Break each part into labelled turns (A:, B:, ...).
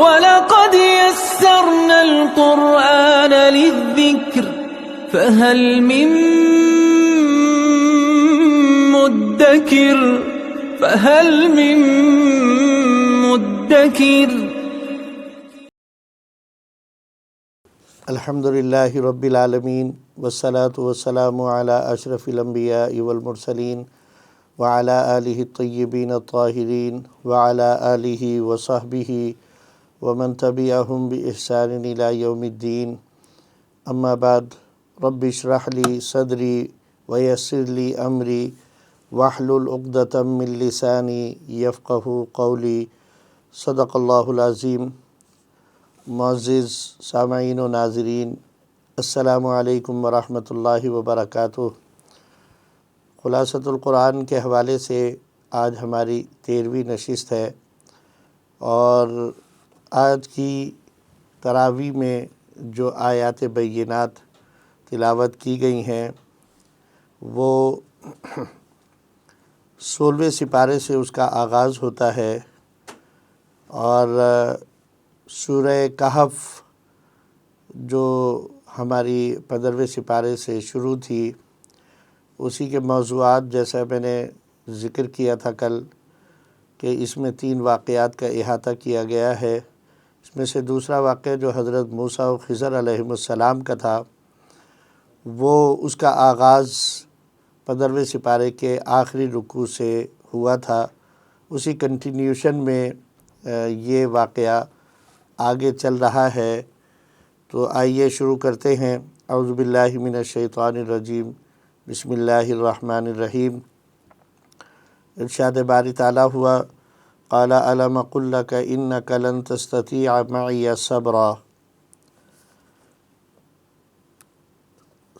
A: وَلَقَدْ يَسَّرْنَا الْقُرْآنَ لِلذِّكْرِ فَهَلْ مِن مُدَّكِرٍ
B: الحمد للہ رب العالمین والصلاة والسلام علی اشرف الانبیاء والمرسلین وعلی آلہ الطیبین الطاہرین وعلی آلہ وصحبہ ومن تبعہم بإحسان الی یوم الدین. اما بعد، رب اشرح لی صدری ویسر لی امری واحلل عقدۃ من لسانی یفقہوا قولی. صدق اللہ العظیم. معزز سامعین و ناظرین، السلام علیکم ورحمۃ اللہ وبرکاتہ. خلاصۃ القرآن کے حوالے سے آج ہماری 13ویں نشست ہے، اور آج کی تراویح میں جو آیات بینات تلاوت کی گئی ہیں وہ 16ویں سپارے سے اس کا آغاز ہوتا ہے، اور سورہ کہف جو ہماری 15ویں سپارے سے شروع تھی اسی کے موضوعات، جیسا میں نے ذکر کیا تھا کل، کہ اس میں 3 واقعات کا احاطہ کیا گیا ہے. اس میں سے دوسرا واقعہ جو حضرت موسیٰ و خضر علیہ السلام کا تھا، وہ اس کا آغاز 15ویں سپارے کے آخری رکوع سے ہوا تھا. اسی کنٹینیوشن میں یہ واقعہ آگے چل رہا ہے. تو آئیے شروع کرتے ہیں. اعوذ باللہ من الشیطان الرجیم، بسم اللہ الرحمن الرحیم. ارشاد باری تعالیٰ ہوا، قال الم قل لک انک لن تستطیع معی صبرا.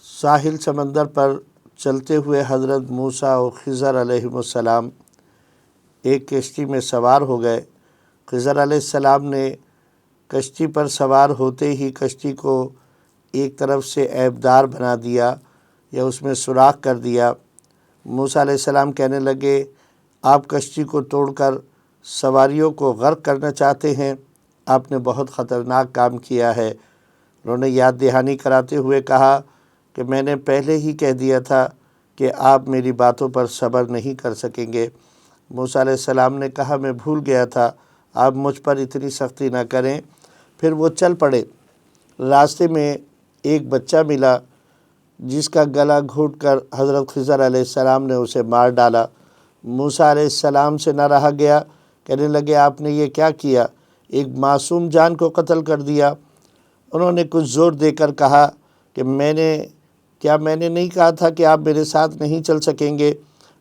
B: ساحل سمندر پر چلتے ہوئے حضرت موسیٰ و خضر علیہ السلام ایک کشتی میں سوار ہو گئے. خضر علیہ السلام نے کشتی پر سوار ہوتے ہی کشتی کو ایک طرف سے عیبدار بنا دیا یا اس میں سوراخ کر دیا. موسیٰ علیہ السلام کہنے لگے، آپ کشتی کو توڑ کر سواریوں کو غرق کرنا چاہتے ہیں، آپ نے بہت خطرناک کام کیا ہے. انہوں نے یاد دہانی کراتے ہوئے کہا کہ میں نے پہلے ہی کہہ دیا تھا کہ آپ میری باتوں پر صبر نہیں کر سکیں گے. موسیٰ علیہ السلام نے کہا، میں بھول گیا تھا، آپ مجھ پر اتنی سختی نہ کریں. پھر وہ چل پڑے. راستے میں ایک بچہ ملا جس کا گلا گھونٹ کر حضرت خضر علیہ السلام نے اسے مار ڈالا. موسیٰ علیہ السلام سے نہ رہا گیا، کہنے لگے، آپ نے یہ کیا کیا؟ ایک معصوم جان کو قتل کر دیا. انہوں نے کچھ زور دے کر کہا کہ میں نے نہیں کہا تھا کہ آپ میرے ساتھ نہیں چل سکیں گے؟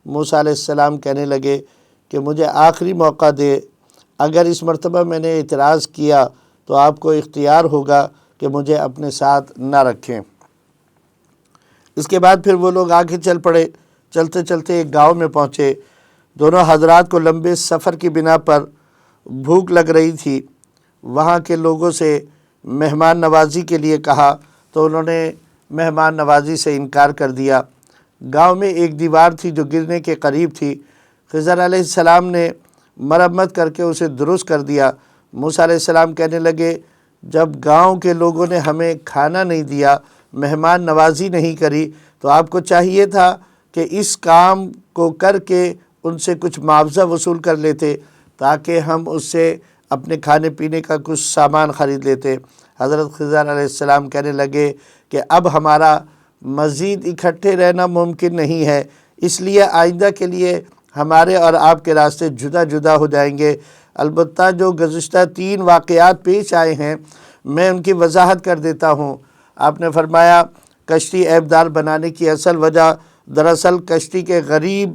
B: موسیٰ علیہ السلام کہنے لگے کہ مجھے آخری موقع دے، اگر اس مرتبہ میں نے اعتراض کیا تو آپ کو اختیار ہوگا کہ مجھے اپنے ساتھ نہ رکھیں. اس کے بعد پھر وہ لوگ آگے چل پڑے. چلتے چلتے ایک گاؤں میں پہنچے. دونوں حضرات کو لمبے سفر کی بنا پر بھوک لگ رہی تھی. وہاں کے لوگوں سے مہمان نوازی کے لیے کہا تو انہوں نے مہمان نوازی سے انکار کر دیا. گاؤں میں ایک دیوار تھی جو گرنے کے قریب تھی. خضر علیہ السلام نے مرمت کر کے اسے درست کر دیا. موسیٰ علیہ السلام کہنے لگے، جب گاؤں کے لوگوں نے ہمیں کھانا نہیں دیا، مہمان نوازی نہیں کری، تو آپ کو چاہیے تھا کہ اس کام کو کر کے ان سے کچھ معاوضہ وصول کر لیتے تاکہ ہم اس سے اپنے کھانے پینے کا کچھ سامان خرید لیتے. حضرت خضر علیہ السلام کہنے لگے کہ اب ہمارا مزید اکٹھے رہنا ممکن نہیں ہے، اس لیے آئندہ کے لیے ہمارے اور آپ کے راستے جدا جدا ہو جائیں گے. البتہ جو گزشتہ 3 واقعات پیش آئے ہیں میں ان کی وضاحت کر دیتا ہوں. آپ نے فرمایا کشتی عیبدار بنانے کی اصل وجہ دراصل کشتی کے غریب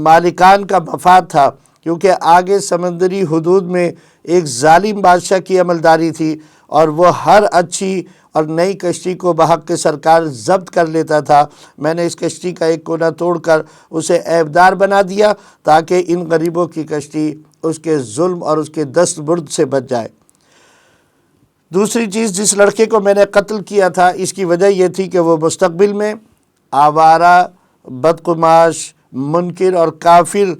B: مالکان کا مفاد تھا، کیونکہ آگے سمندری حدود میں ایک ظالم بادشاہ کی عملداری تھی اور وہ ہر اچھی اور نئی کشتی کو بحق سرکار ضبط کر لیتا تھا. میں نے اس کشتی کا ایک کونا توڑ کر اسے عیبدار بنا دیا تاکہ ان غریبوں کی کشتی اس کے ظلم اور اس کے دست برد سے بچ جائے. دوسری چیز، جس لڑکے کو میں نے قتل کیا تھا اس کی وجہ یہ تھی کہ وہ مستقبل میں آوارہ، بدقماش، منکر اور کافر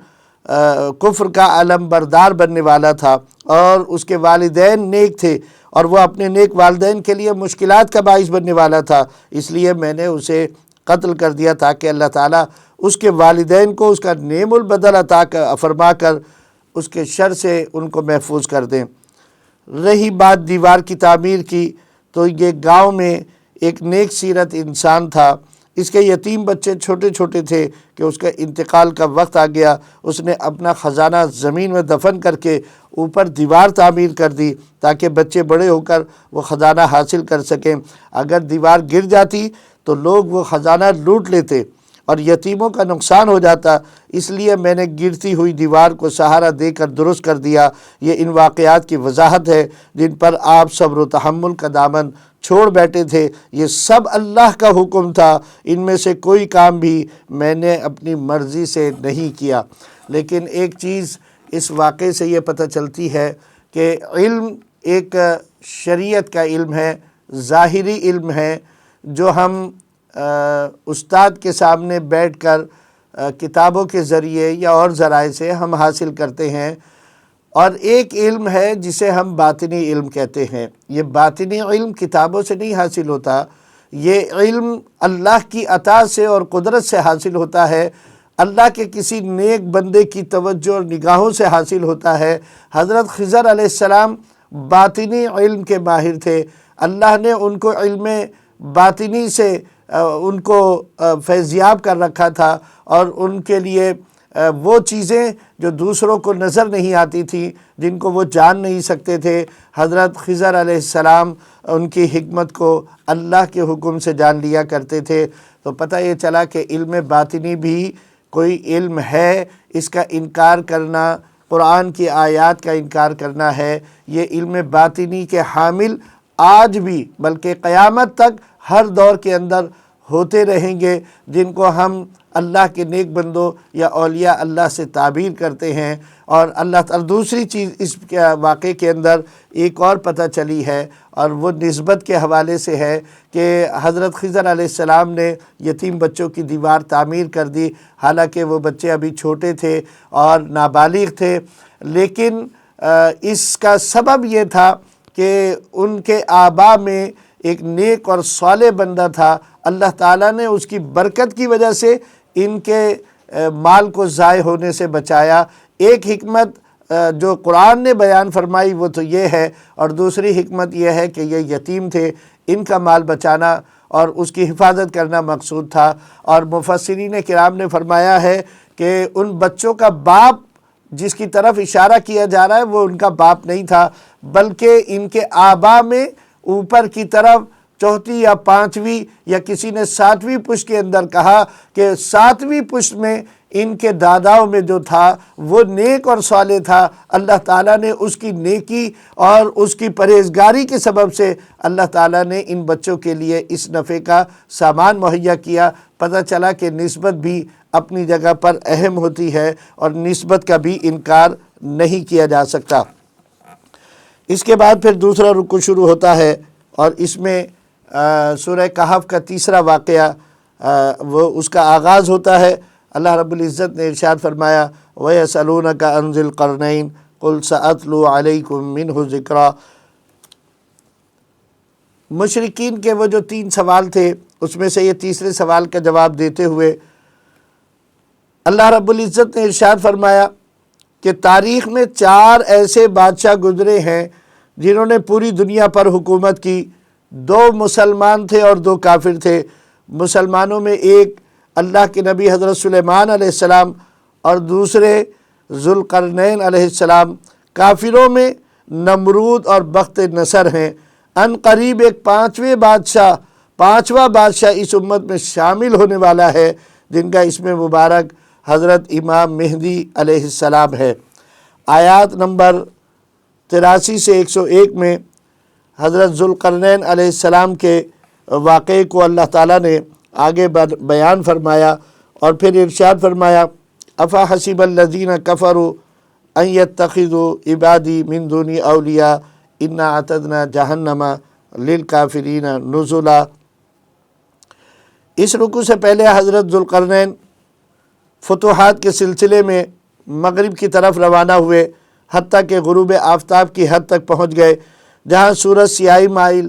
B: کفر کا علم بردار بننے والا تھا اور اس کے والدین نیک تھے اور وہ اپنے نیک والدین کے لیے مشکلات کا باعث بننے والا تھا، اس لیے میں نے اسے قتل کر دیا تاکہ اللہ تعالیٰ اس کے والدین کو اس کا نعم البدل عطا فرما کر اس کے شر سے ان کو محفوظ کر دیں۔ رہی بات دیوار کی تعمیر کی، تو یہ گاؤں میں ایک نیک سیرت انسان تھا، اس کے یتیم بچے چھوٹے چھوٹے تھے کہ اس کا انتقال کا وقت آ گیا، اس نے اپنا خزانہ زمین میں دفن کر کے اوپر دیوار تعمیر کر دی تاکہ بچے بڑے ہو کر وہ خزانہ حاصل کر سکیں۔ اگر دیوار گر جاتی تو لوگ وہ خزانہ لوٹ لیتے اور یتیموں کا نقصان ہو جاتا، اس لیے میں نے گرتی ہوئی دیوار کو سہارا دے کر درست کر دیا۔ یہ ان واقعات کی وضاحت ہے جن پر آپ صبر و تحمل کا دامن چھوڑ بیٹھے تھے۔ یہ سب اللہ کا حکم تھا، ان میں سے کوئی کام بھی میں نے اپنی مرضی سے نہیں کیا۔ لیکن ایک چیز اس واقعے سے یہ پتہ چلتی ہے کہ علم ایک شریعت کا علم ہے، ظاہری علم ہے، جو ہم استاد کے سامنے بیٹھ کر کتابوں کے ذریعے یا اور ذرائع سے ہم حاصل کرتے ہیں، اور ایک علم ہے جسے ہم باطنی علم کہتے ہیں۔ یہ باطنی علم کتابوں سے نہیں حاصل ہوتا، یہ علم اللہ کی عطا سے اور قدرت سے حاصل ہوتا ہے، اللہ کے کسی نیک بندے کی توجہ اور نگاہوں سے حاصل ہوتا ہے۔ حضرت خضر علیہ السلام باطنی علم کے ماہر تھے، اللہ نے ان کو علم باطنی سے ان کو فیضیاب کر رکھا تھا، اور ان کے لیے وہ چیزیں جو دوسروں کو نظر نہیں آتی تھیں، جن کو وہ جان نہیں سکتے تھے، حضرت خضر علیہ السلام ان کی حکمت کو اللہ کے حکم سے جان لیا کرتے تھے۔ تو پتہ یہ چلا کہ علم باطنی بھی کوئی علم ہے، اس کا انکار کرنا قرآن کی آیات کا انکار کرنا ہے۔ یہ علم باطنی کے حامل آج بھی بلکہ قیامت تک ہر دور کے اندر ہوتے رہیں گے، جن کو ہم اللہ کے نیک بندوں یا اولیاء اللہ سے تعبیر کرتے ہیں۔ اور اللہ تعالیٰ دوسری چیز اس واقعے کے اندر ایک اور پتہ چلی ہے، اور وہ نسبت کے حوالے سے ہے کہ حضرت خضر علیہ السلام نے یتیم بچوں کی دیوار تعمیر کر دی، حالانکہ وہ بچے ابھی چھوٹے تھے اور نابالغ تھے، لیکن اس کا سبب یہ تھا کہ ان کے آبا میں ایک نیک اور صالح بندہ تھا، اللہ تعالیٰ نے اس کی برکت کی وجہ سے ان کے مال کو ضائع ہونے سے بچایا۔ ایک حکمت جو قرآن نے بیان فرمائی وہ تو یہ ہے، اور دوسری حکمت یہ ہے کہ یہ یتیم تھے، ان کا مال بچانا اور اس کی حفاظت کرنا مقصود تھا۔ اور مفسرین کرام نے فرمایا ہے کہ ان بچوں کا باپ جس کی طرف اشارہ کیا جا رہا ہے وہ ان کا باپ نہیں تھا، بلکہ ان کے آبا میں اوپر کی طرف چوتھی یا پانچویں یا کسی نے ساتویں پشت کے اندر کہا کہ ساتویں پشت میں ان کے داداؤں میں جو تھا وہ نیک اور صالح تھا، اللہ تعالیٰ نے اس کی نیکی اور اس کی پرہیزگاری کے سبب سے اللہ تعالیٰ نے ان بچوں کے لیے اس نفع کا سامان مہیا کیا۔ پتہ چلا کہ نسبت بھی اپنی جگہ پر اہم ہوتی ہے اور نسبت کا بھی انکار نہیں کیا جا سکتا۔ اس کے بعد پھر دوسرا رکوع شروع ہوتا ہے، اور اس میں سورہ کہف کا تیسرا واقعہ وہ اس کا آغاز ہوتا ہے۔ اللہ رب العزت نے ارشاد فرمایا وَيَسْأَلُونَكَ عَنْ ذِي الْقَرْنَيْنِ قُلْ سَأَتْلُو عَلَيْكُمْ مِنْهُ ذِكْرًا۔ مشرکین کے وہ جو 3 سوال تھے، اس میں سے یہ تیسرے سوال کا جواب دیتے ہوئے اللہ رب العزت نے ارشاد فرمایا کہ تاریخ میں 4 ایسے بادشاہ گزرے ہیں جنہوں نے پوری دنیا پر حکومت کی، 2 مسلمان تھے اور 2 کافر تھے۔ مسلمانوں میں ایک اللہ کے نبی حضرت سلیمان علیہ السلام اور دوسرے ذوالقرنین علیہ السلام۔ کافروں میں نمرود اور بخت نصر ہیں۔ ان قریب ایک 5واں بادشاہ اس امت میں شامل ہونے والا ہے، جن کا اسم مبارک حضرت امام مہدی علیہ السلام ہے۔ آیات نمبر 83 سے 101 میں حضرت ذوالقرنین علیہ السلام کے واقعے کو اللہ تعالیٰ نے آگے بیان فرمایا، اور پھر ارشاد فرمایا افحسب الذین کفروا ان یتخذوا عبادی من دونی اولیاء انا اعتدنا جہنم للکافرین نزلا۔ اس رکوع سے پہلے حضرت ذوالقرنین فتوحات کے سلسلے میں مغرب کی طرف روانہ ہوئے، حتیٰ کہ غروب آفتاب کی حد تک پہنچ گئے۔ جہاں سورج سیاہی مائل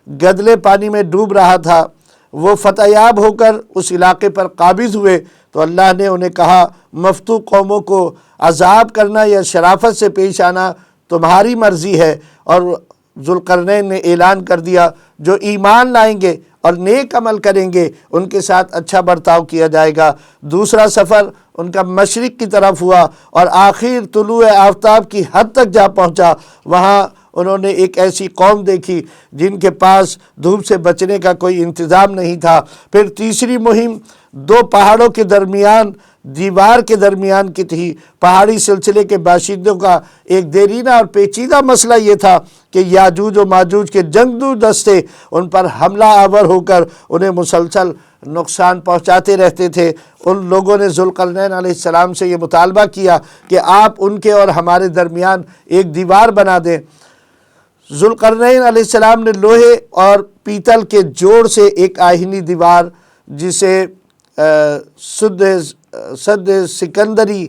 B: گدلے پانی میں ڈوب رہا تھا، وہ فتح یاب ہو کر اس علاقے پر قابض ہوئے تو اللہ نے انہیں کہا، مفتوح قوموں کو عذاب کرنا یا شرافت سے پیش آنا تمہاری مرضی ہے۔ اور ذوالقرنین نے اعلان کر دیا، جو ایمان لائیں گے اور نیک عمل کریں گے ان کے ساتھ اچھا برتاؤ کیا جائے گا۔ دوسرا سفر ان کا مشرق کی طرف ہوا اور آخر طلوع آفتاب کی حد تک جا پہنچا۔ وہاں انہوں نے ایک ایسی قوم دیکھی جن کے پاس دھوپ سے بچنے کا کوئی انتظام نہیں تھا۔ پھر تیسری مہم دو پہاڑوں کے درمیان دیوار کے درمیان کی تھی۔ پہاڑی سلسلے کے باشندوں کا ایک دیرینہ اور پیچیدہ مسئلہ یہ تھا کہ یاجوج و ماجوج کے جنگجو دستے ان پر حملہ آور ہو کر انہیں مسلسل نقصان پہنچاتے رہتے تھے۔ ان لوگوں نے ذوالقرنین علیہ السلام سے یہ مطالبہ کیا کہ آپ ان کے اور ہمارے درمیان ایک دیوار بنا دیں۔ ذوالقرنین علیہ السلام نے لوہے اور پیتل کے جوڑ سے ایک آہنی دیوار جسے سد سکندری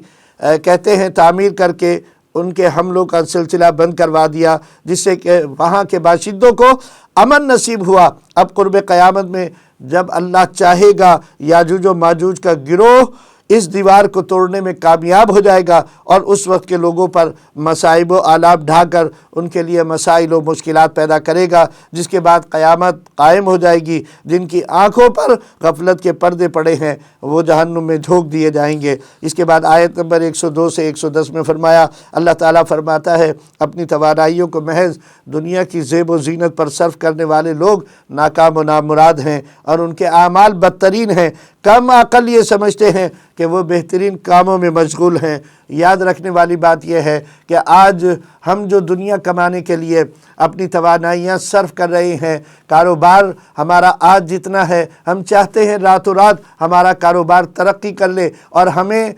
B: کہتے ہیں تعمیر کر کے ان کے حملوں کا سلسلہ بند کروا دیا، جس سے کہ وہاں کے باشندوں کو امن نصیب ہوا۔ اب قرب قیامت میں جب اللہ چاہے گا یاجوج و ماجوج کا گروہ اس دیوار کو توڑنے میں کامیاب ہو جائے گا اور اس وقت کے لوگوں پر مصائب و آلات ڈھا کر ان کے لیے مسائل و مشکلات پیدا کرے گا، جس کے بعد قیامت قائم ہو جائے گی۔ جن کی آنکھوں پر غفلت کے پردے پڑے ہیں وہ جہنم میں جھونک دیے جائیں گے۔ اس کے بعد آیت نمبر 102 سے 110 میں فرمایا، اللہ تعالیٰ فرماتا ہے، اپنی توانائیوں کو محض دنیا کی زیب و زینت پر صرف کرنے والے لوگ ناکام و نامراد ہیں اور ان کے اعمال بدترین ہیں۔ کم عقل یہ سمجھتے ہیں کہ وہ بہترین کاموں میں مشغول ہیں۔ یاد رکھنے والی بات یہ ہے کہ آج ہم جو دنیا کمانے کے لیے اپنی توانائیاں صرف کر رہے ہیں، کاروبار ہمارا آج جتنا ہے، ہم چاہتے ہیں راتوں رات ہمارا کاروبار ترقی کر لے اور ہمیں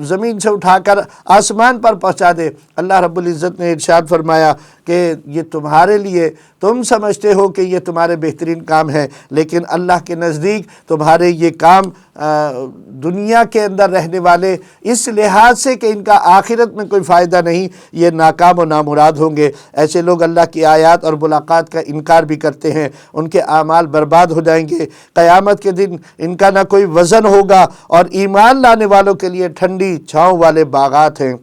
B: زمین سے اٹھا کر آسمان پر پہنچا دے۔ اللہ رب العزت نے ارشاد فرمایا کہ یہ تمہارے لیے، تم سمجھتے ہو کہ یہ تمہارے بہترین کام ہے، لیکن اللہ کے نزدیک تمہارے یہ کام دنیا کے اندر رہنے والے اس لحاظ سے کہ ان کا آخرت میں کوئی فائدہ نہیں، یہ ناکام و نامراد ہوں گے۔ ایسے لوگ اللہ کی آیات اور ملاقات کا انکار بھی کرتے ہیں، ان کے اعمال برباد ہو جائیں گے۔ قیامت کے دن ان کا نہ کوئی وزن ہوگا اور ایمان لانے والوں کے لیے ٹھنڈی چھاؤں والے باغات ہیں۔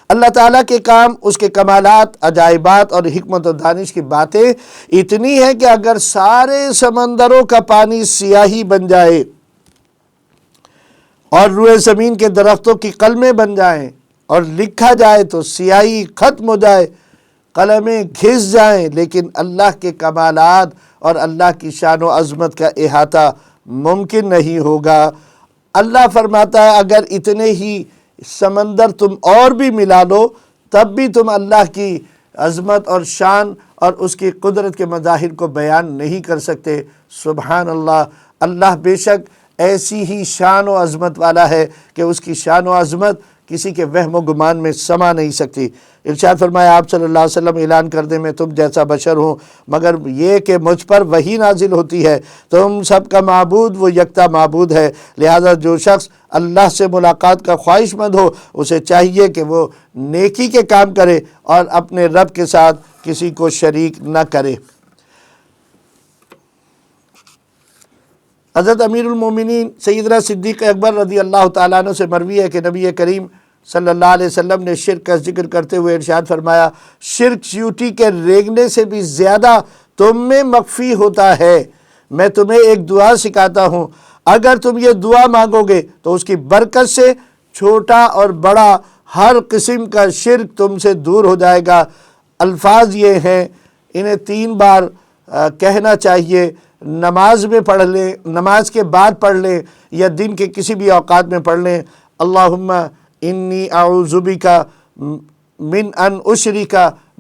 B: اللہ تعالیٰ کے کام، اس کے کمالات، عجائبات اور حکمت و دانش کی باتیں اتنی ہیں کہ اگر سارے سمندروں کا پانی سیاہی بن جائے اور روئے زمین کے درختوں کی قلمیں بن جائیں اور لکھا جائے تو سیاہی ختم ہو جائے، قلمیں گھس جائیں، لیکن اللہ کے کمالات اور اللہ کی شان و عظمت کا احاطہ ممکن نہیں ہوگا۔ اللہ فرماتا ہے اگر اتنے ہی سمندر تم اور بھی ملا لو تب بھی تم اللہ کی عظمت اور شان اور اس کی قدرت کے مظاہر کو بیان نہیں کر سکتے۔ سبحان اللہ، اللہ بے شک ایسی ہی شان و عظمت والا ہے کہ اس کی شان و عظمت کسی کے وہم و گمان میں سما نہیں سکتی۔ ارشاد فرمایا آپ صلی اللہ علیہ وسلم، اعلان کر دیں میں تم جیسا بشر ہوں، مگر یہ کہ مجھ پر وحی نازل ہوتی ہے۔ تم سب کا معبود وہ یکتا معبود ہے، لہذا جو شخص اللہ سے ملاقات کا خواہش مند ہو اسے چاہیے کہ وہ نیکی کے کام کرے اور اپنے رب کے ساتھ کسی کو شریک نہ کرے۔ حضرت امیر المومنین سیدنا صدیق اکبر رضی اللہ تعالیٰ عنہ سے مروی ہے کہ نبی کریم صلی اللہ علیہ وسلم نے شرک کا ذکر کرتے ہوئے ارشاد فرمایا، شرک چیوٹی کے ریگنے سے بھی زیادہ تم میں مخفی ہوتا ہے۔ میں تمہیں ایک دعا سکھاتا ہوں، اگر تم یہ دعا مانگو گے تو اس کی برکت سے چھوٹا اور بڑا ہر قسم کا شرک تم سے دور ہو جائے گا۔ الفاظ یہ ہیں، انہیں 3 بار کہنا چاہیے، نماز میں پڑھ لیں، نماز کے بعد پڑھ لیں یا دن کے کسی بھی اوقات میں پڑھ لیں۔ اللہم انی اعوذ بک من ان اشرک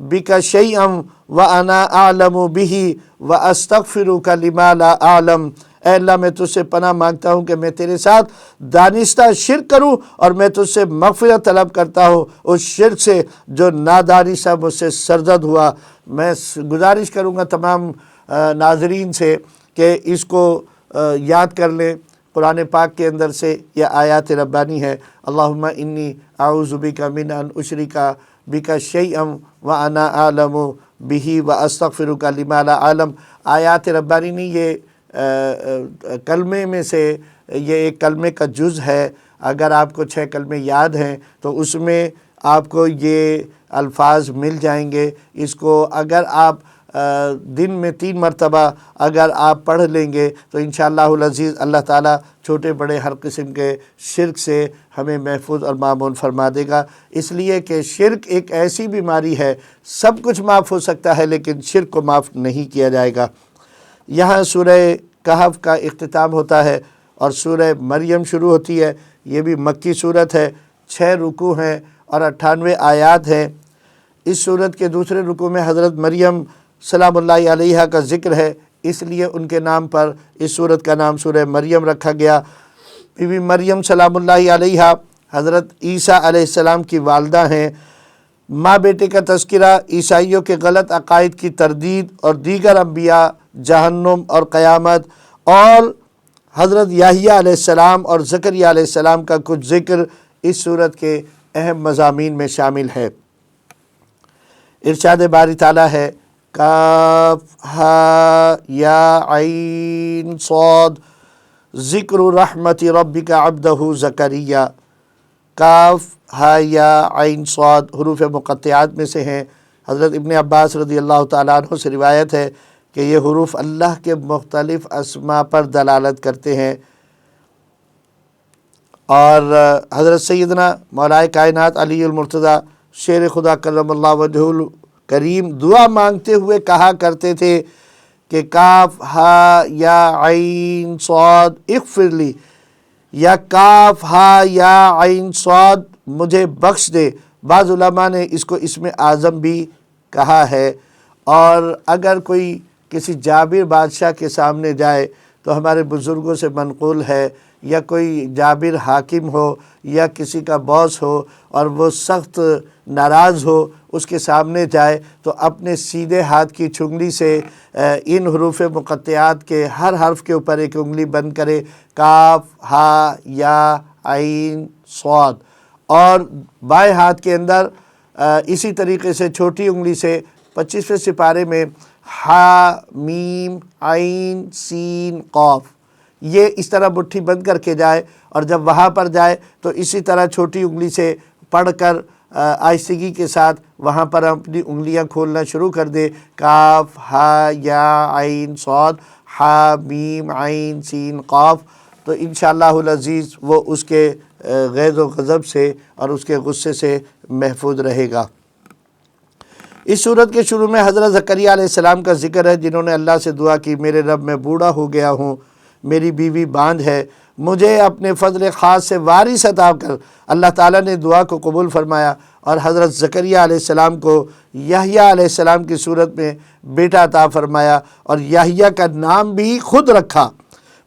B: بک شیئا وانا اعلم بہ واستغفرک لما لا اعلم۔ اے اللہ میں تجھ سے پناہ مانگتا ہوں کہ میں تیرے ساتھ دانستہ شرک کروں اور میں تجھ سے مغفرت طلب کرتا ہوں اس شرک سے جو نادانستہ مجھ سے سرزد ہوا۔ میں گزارش کروں گا تمام ناظرین سے کہ اس کو یاد کر لیں قرآن پاک کے اندر سے یہ آیات ربانی ہے، اللہم انی اعوذ بک من ان اشرک بک شیئا وانا اعلم بہ واستغفرک لما لا اعلم۔ آیات ربانی نہیں، یہ کلمے میں سے یہ ایک کلمے کا جز ہے۔ اگر آپ کو 6 کلمے یاد ہیں تو اس میں آپ کو یہ الفاظ مل جائیں گے۔ اس کو اگر آپ دن میں 3 مرتبہ اگر آپ پڑھ لیں گے تو انشاءاللہ العزیز اللہ تعالیٰ چھوٹے بڑے ہر قسم کے شرک سے ہمیں محفوظ اور مامون فرما دے گا، اس لیے کہ شرک ایک ایسی بیماری ہے، سب کچھ معاف ہو سکتا ہے لیکن شرک کو معاف نہیں کیا جائے گا۔ یہاں سورہ کہف کا اختتام ہوتا ہے اور سورہ مریم شروع ہوتی ہے۔ یہ بھی مکی صورت ہے، 6 رکوع ہیں اور 98 آیات ہیں۔ اس صورت کے دوسرے رکوع میں حضرت مریم سلام اللہ علیہا کا ذکر ہے، اس لیے ان کے نام پر اس صورت کا نام سورہ مریم رکھا گیا۔ بی بی مریم سلام اللہ علیہا حضرت عیسیٰ علیہ السلام کی والدہ ہیں۔ ماں بیٹے کا تذکرہ، عیسائیوں کے غلط عقائد کی تردید اور دیگر انبیاء، جہنم اور قیامت، اور حضرت یحییٰ علیہ السلام اور زکریا علیہ السلام کا کچھ ذکر اس صورت کے اہم مضامین میں شامل ہے۔ ارشاد باری تعالیٰ ہے کاف ہا یا عین صاد ذکر رحمت ربک عبدہ زکریا۔ کاف ہا یا عین صاد حروف مقطعات میں سے ہیں۔ حضرت ابن عباس رضی اللہ تعالیٰ عنہ سے روایت ہے کہ یہ حروف اللہ کے مختلف اسماء پر دلالت کرتے ہیں، اور حضرت سیدنا مولا کائنات علی المرتضیٰ شیر خدا کرم اللہ وجہہ الکریم دعا مانگتے ہوئے کہا کرتے تھے کہ کاف ہا یا عین صاد اغفر لی، یا کاف ہا یا عین صاد مجھے بخش دے۔ بعض علماء نے اس کو اسم اعظم بھی کہا ہے، اور اگر کوئی کسی جابر بادشاہ کے سامنے جائے تو ہمارے بزرگوں سے منقول ہے، یا کوئی جابر حاکم ہو یا کسی کا باس ہو اور وہ سخت ناراض ہو، اس کے سامنے جائے تو اپنے سیدھے ہاتھ کی چنگلی سے ان حروف مقطعات کے ہر حرف کے اوپر ایک انگلی بند کرے، کاف ہا یا عین صاد، اور بائیں ہاتھ کے اندر اسی طریقے سے چھوٹی انگلی سے 25ویں سپارے میں ہا میم عین سین قاف، یہ اس طرح مٹھی بند کر کے جائے، اور جب وہاں پر جائے تو اسی طرح چھوٹی انگلی سے پڑھ کر آہستگی کے ساتھ وہاں پر اپنی انگلیاں کھولنا شروع کر دے، کاف ہا یا عین صاد ہا میم عین سین قاف، تو انشاءاللہ العزیز وہ اس کے غیظ و غضب سے اور اس کے غصے سے محفوظ رہے گا۔ اس صورت کے شروع میں حضرت زکریا علیہ السلام کا ذکر ہے، جنہوں نے اللہ سے دعا کی، میرے رب میں بوڑھا ہو گیا ہوں، میری بیوی باندھ ہے، مجھے اپنے فضل خاص سے وارث عطا کر۔ اللہ تعالیٰ نے دعا کو قبول فرمایا اور حضرت زکریا علیہ السلام کو یحییٰ علیہ السلام کی صورت میں بیٹا عطا فرمایا، اور یحییٰ کا نام بھی خود رکھا،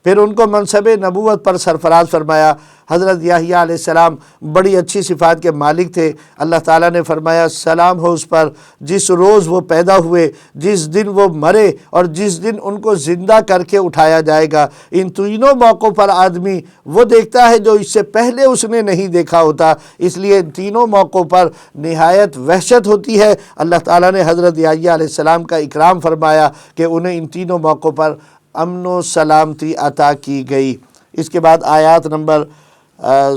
B: پھر ان کو منصب نبوت پر سرفراز فرمایا۔ حضرت یحییٰ علیہ السلام بڑی اچھی صفات کے مالک تھے۔ اللہ تعالیٰ نے فرمایا سلام ہو اس پر جس روز وہ پیدا ہوئے، جس دن وہ مرے، اور جس دن ان کو زندہ کر کے اٹھایا جائے گا۔ ان تینوں موقعوں پر آدمی وہ دیکھتا ہے جو اس سے پہلے اس نے نہیں دیکھا ہوتا، اس لیے ان تینوں موقعوں پر نہایت وحشت ہوتی ہے۔ اللہ تعالیٰ نے حضرت یحییٰ علیہ السلام کا اکرام فرمایا کہ انہیں ان تینوں موقعوں پر امن و سلامتی عطا کی گئی۔ اس کے بعد آیات نمبر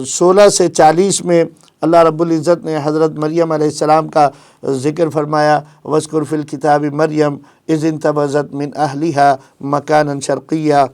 B: 16 سے 40 میں اللہ رب العزت نے حضرت مریم علیہ السلام کا ذکر فرمایا، وَاذْكُرْ فِي الْكِتَابِ مَرْيَمَ إِذِ انتبذت مِنْ أَهْلِهَا مَكَانًا شَرْقِيًّا،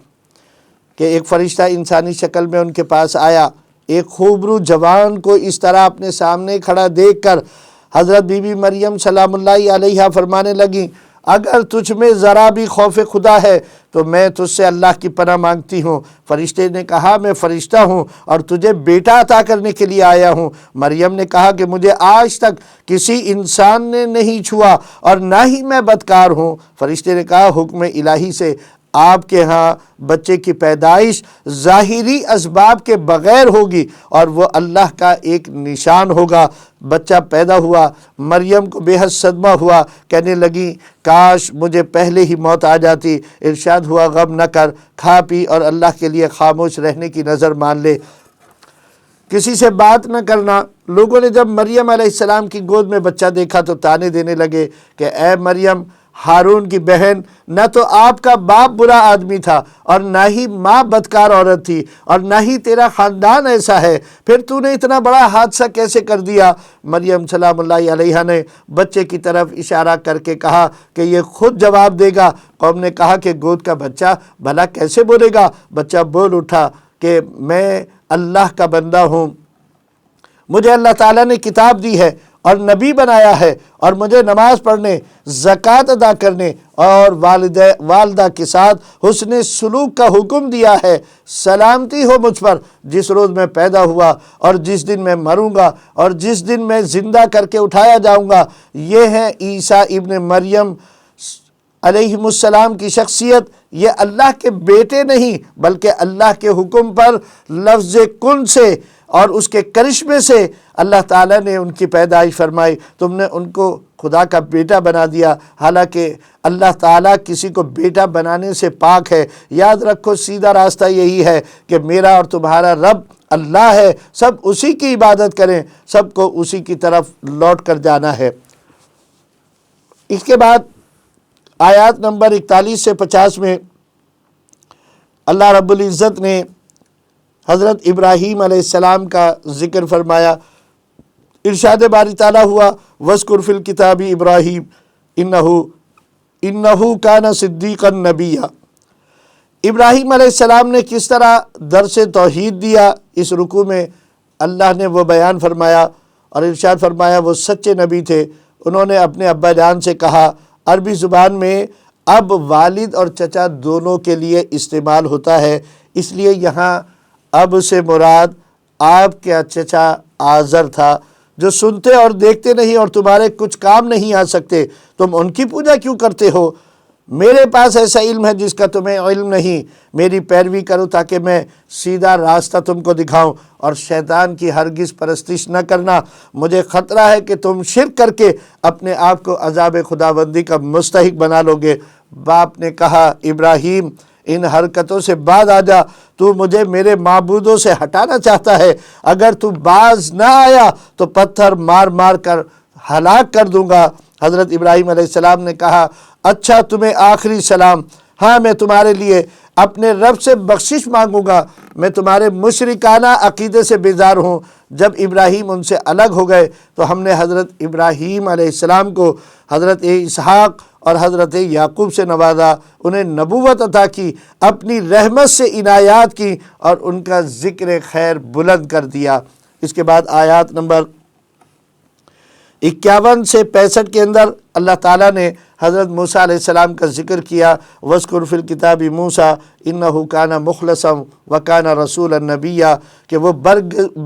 B: کہ ایک فرشتہ انسانی شکل میں ان کے پاس آیا، ایک خوبرو جوان کو اس طرح اپنے سامنے کھڑا دیکھ کر حضرت بی بی مریم سلام اللہ علیہا فرمانے لگیں، اگر تجھ میں ذرا بھی خوف خدا ہے تو میں تجھ سے اللہ کی پناہ مانگتی ہوں۔ فرشتے نے کہا میں فرشتہ ہوں اور تجھے بیٹا عطا کرنے کے لیے آیا ہوں۔ مریم نے کہا کہ مجھے آج تک کسی انسان نے نہیں چھوا اور نہ ہی میں بدکار ہوں۔ فرشتے نے کہا حکم الہی سے آپ کے ہاں بچے کی پیدائش ظاہری اسباب کے بغیر ہوگی اور وہ اللہ کا ایک نشان ہوگا۔ بچہ پیدا ہوا، مریم کو بے حد صدمہ ہوا، کہنے لگی کاش مجھے پہلے ہی موت آ جاتی۔ ارشاد ہوا غم نہ کر، کھا پی اور اللہ کے لیے خاموش رہنے کی نظر مان لے، کسی سے بات نہ کرنا۔ لوگوں نے جب مریم علیہ السلام کی گود میں بچہ دیکھا تو تانے دینے لگے کہ اے مریم، ہارون کی بہن، نہ تو آپ کا باپ برا آدمی تھا اور نہ ہی ماں بدکار عورت تھی اور نہ ہی تیرا خاندان ایسا ہے، پھر تو نے اتنا بڑا حادثہ کیسے کر دیا؟ مریم سلام اللہ علیہا نے بچے کی طرف اشارہ کر کے کہا کہ یہ خود جواب دے گا۔ قوم نے کہا کہ گود کا بچہ بھلا کیسے بولے گا؟ بچہ بول اٹھا کہ میں اللہ کا بندہ ہوں، مجھے اللہ تعالیٰ نے کتاب دی ہے اور نبی بنایا ہے اور مجھے نماز پڑھنے، زکوٰۃ ادا کرنے اور والدہ کے ساتھ حسن سلوک کا حکم دیا ہے۔ سلامتی ہو مجھ پر جس روز میں پیدا ہوا اور جس دن میں مروں گا اور جس دن میں زندہ کر کے اٹھایا جاؤں گا۔ یہ ہے عیسیٰ ابن مریم علیہ السلام کی شخصیت۔ یہ اللہ کے بیٹے نہیں بلکہ اللہ کے حکم پر لفظ کن سے اور اس کے کرشمے سے اللہ تعالیٰ نے ان کی پیدائش فرمائی۔ تم نے ان کو خدا کا بیٹا بنا دیا، حالانکہ اللہ تعالیٰ کسی کو بیٹا بنانے سے پاک ہے۔ یاد رکھو سیدھا راستہ یہی ہے کہ میرا اور تمہارا رب اللہ ہے، سب اسی کی عبادت کریں، سب کو اسی کی طرف لوٹ کر جانا ہے۔ اس کے بعد آیات نمبر 41 سے 50 میں اللہ رب العزت نے حضرت ابراہیم علیہ السلام کا ذکر فرمایا۔ ارشاد باری تعالیٰ ہوا وَاذْكُرْ فِي الْكِتَابِ ابراہیم اِنَّهُ كَانَ صِدِّيقًا نَبِيًّا۔ ابراہیم علیہ السلام نے کس طرح درس توحید دیا، اس رکوع میں اللہ نے وہ بیان فرمایا اور ارشاد فرمایا وہ سچے نبی تھے۔ انہوں نے اپنے ابا جان سے کہا، عربی زبان میں اب والد اور چچا دونوں کے لیے استعمال ہوتا ہے، اس لیے یہاں اب سے مراد آپ کا چچا آزر تھا جو سنتے اور دیکھتے نہیں اور تمہارے کچھ کام نہیں آ سکتے، تم ان کی پوجا کیوں کرتے ہو؟ میرے پاس ایسا علم ہے جس کا تمہیں علم نہیں، میری پیروی کرو تاکہ میں سیدھا راستہ تم کو دکھاؤں، اور شیطان کی ہرگز پرستش نہ کرنا، مجھے خطرہ ہے کہ تم شرک کر کے اپنے آپ کو عذاب خداوندی کا مستحق بنا لو گے۔ باپ نے کہا ابراہیم ان حرکتوں سے باز آ جا، تو مجھے میرے معبودوں سے ہٹانا چاہتا ہے، اگر تو باز نہ آیا تو پتھر مار مار کر ہلاک کر دوں گا۔ حضرت ابراہیم علیہ السلام نے کہا اچھا تمہیں آخری سلام، ہاں میں تمہارے لیے اپنے رب سے بخشش مانگوں گا، میں تمہارے مشرکانہ عقیدے سے بیزار ہوں۔ جب ابراہیم ان سے الگ ہو گئے تو ہم نے حضرت ابراہیم علیہ السلام کو حضرت اسحاق اور حضرت یعقوب سے نوازا، انہیں نبوت عطا کی، اپنی رحمت سے عنایات کی اور ان کا ذکر خیر بلند کر دیا۔ اس کے بعد آیات نمبر 51 سے 65 کے اندر اللہ تعالیٰ نے حضرت موسیٰ علیہ السلام کا ذکر کیا، وَاذْكُرْ فِي الْكِتَابِ مُوسَىٰ إِنَّهُ كَانَ مُخْلَصًا وَكَانَ رَسُولًا نَبِيًّا، کہ وہ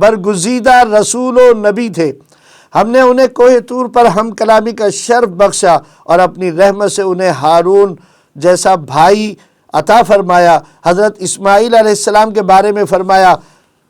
B: برگزیدہ رسول و نبی تھے۔ ہم نے انہیں کوہ طور پر ہم کلامی کا شرف بخشا اور اپنی رحمت سے انہیں ہارون جیسا بھائی عطا فرمایا۔ حضرت اسماعیل علیہ السلام کے بارے میں فرمایا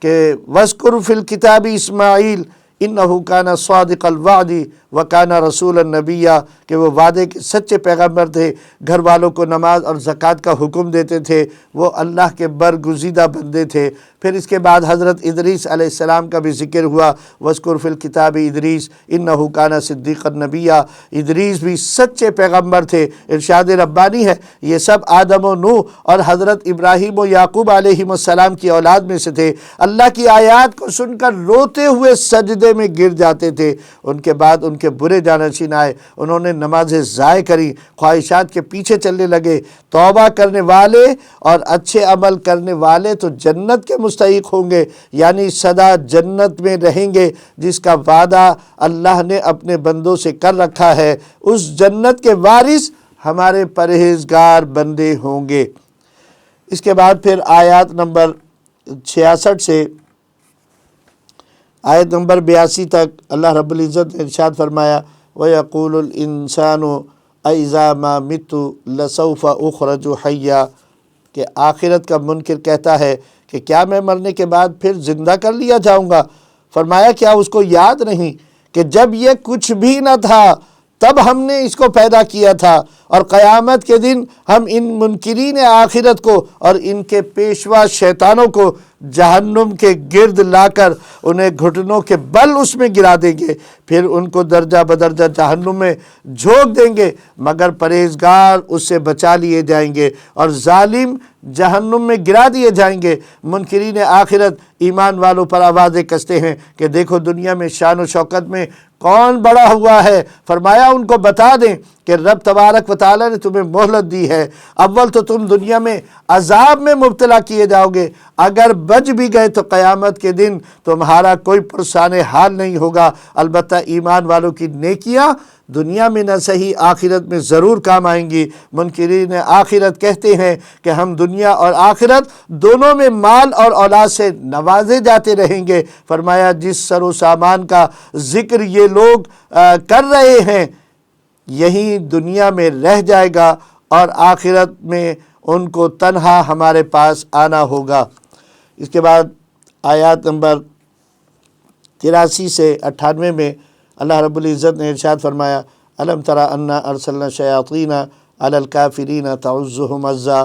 B: کہ وَاذْكُرْ فِي الْكِتَابِ اسماعیل إِنَّهُ كَانَ صَادِقَ الْوَعْدِ وَكَانَ رَسُولًا نَبِيًّا، کہ وہ وعدے کے سچے پیغمبر تھے، گھر والوں کو نماز اور زکوٰۃ کا حکم دیتے تھے، وہ اللہ کے برگزیدہ بندے تھے۔ پھر اس کے بعد حضرت ادریس علیہ السلام کا بھی ذکر ہوا، وَاذْكُرْ فِي الْكِتَابِ ادریس إِنَّهُ كَانَ صِدِّيقًا نَبِيًّا، ادریس بھی سچے پیغمبر تھے۔ ارشاد ربانی ہے یہ سب آدم و نوح اور حضرت ابراہیم و یعقوب علیہ السلام کی اولاد میں سے تھے۔ اللہ کی آیات کو سن کر روتے ہوئے سجدے میں گر جاتے تھے۔ ان کے بعد ان کے برے جانشین آئے، انہوں نے نمازیں ضائع کری، خواہشات کے پیچھے چلنے لگے۔ توبہ کرنے والے اور اچھے عمل کرنے والے تو جنت کے مستحق ہوں گے، یعنی سدا جنت میں رہیں گے جس کا وعدہ اللہ نے اپنے بندوں سے کر رکھا ہے۔ اس جنت کے وارث ہمارے پرہیزگار بندے ہوں گے۔ اس کے بعد پھر آیات نمبر 66 سے آیت نمبر 82 تک اللہ رب العزت نے ارشاد فرمایا وَيَقُولُ الْإِنسَانُ أَإِذَا مَا مِتُّ لَسَوْفَ أُخْرَجُ حَيًّا کہ آخرت کا منکر کہتا ہے کہ کیا میں مرنے کے بعد پھر زندہ کر لیا جاؤں گا؟ فرمایا کیا اس کو یاد نہیں کہ جب یہ کچھ بھی نہ تھا تب ہم نے اس کو پیدا کیا تھا، اور قیامت کے دن ہم ان منکرین آخرت کو اور ان کے پیشوا شیطانوں کو جہنم کے گرد لا کر انہیں گھٹنوں کے بل اس میں گرا دیں گے، پھر ان کو درجہ بدرجہ جہنم میں جھونک دیں گے، مگر پرہیزگار اس سے بچا لیے جائیں گے اور ظالم جہنم میں گرا دیے جائیں گے۔ منکرین آخرت ایمان والوں پر آوازیں کستے ہیں کہ دیکھو دنیا میں شان و شوکت میں کون بڑا ہوا ہے۔ فرمایا ان کو بتا دیں کہ رب تبارک و تعالیٰ نے تمہیں مہلت دی ہے، اول تو تم دنیا میں عذاب میں مبتلا کیے جاؤ گے، اگر بچ بھی گئے تو قیامت کے دن تمہارا کوئی پرسان حال نہیں ہوگا۔ البتہ ایمان والوں کی نیکیاں دنیا میں نہ صحیح آخرت میں ضرور کام آئیں گی۔ منکرین آخرت کہتے ہیں کہ ہم دنیا اور آخرت دونوں میں مال اور اولاد سے نوازے جاتے رہیں گے۔ فرمایا جس سر و سامان کا ذکر یہ لوگ کر رہے ہیں یہی دنیا میں رہ جائے گا اور آخرت میں ان کو تنہا ہمارے پاس آنا ہوگا۔ اس کے بعد آیات نمبر 83 سے 98 میں اللہ رب العزت نے ارشاد فرمایا الم تری انا ارسلنا الشیاطین علی الکافرین تعزهم عزا۔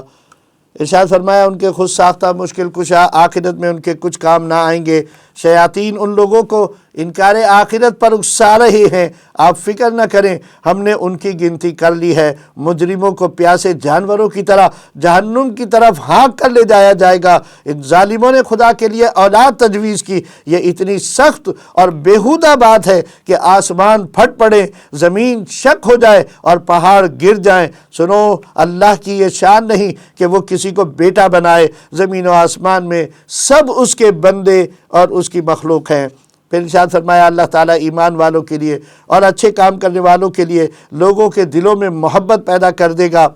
B: ارشاد فرمایا ان کے خود ساختہ مشکل کشا آخرت میں ان کے کچھ کام نہ آئیں گے۔ شیاطین ان لوگوں کو انکار آخرت پر اکسا رہے ہیں، آپ فکر نہ کریں، ہم نے ان کی گنتی کر لی ہے۔ مجرموں کو پیاسے جانوروں کی طرح جہنم کی طرف ہانک کر لے جایا جائے گا۔ ان ظالموں نے خدا کے لیے اولاد تجویز کی، یہ اتنی سخت اور بیہودہ بات ہے کہ آسمان پھٹ پڑے، زمین شک ہو جائے اور پہاڑ گر جائیں۔ سنو اللہ کی یہ شان نہیں کہ وہ کسی کو بیٹا بنائے، زمین و آسمان میں سب اس کے بندے اور اس کی مخلوق ہیں۔ پھر ارشاد فرمایا اللہ تعالیٰ ایمان والوں کے لیے اور اچھے کام کرنے والوں کے لیے لوگوں کے دلوں میں محبت پیدا کر دے گا۔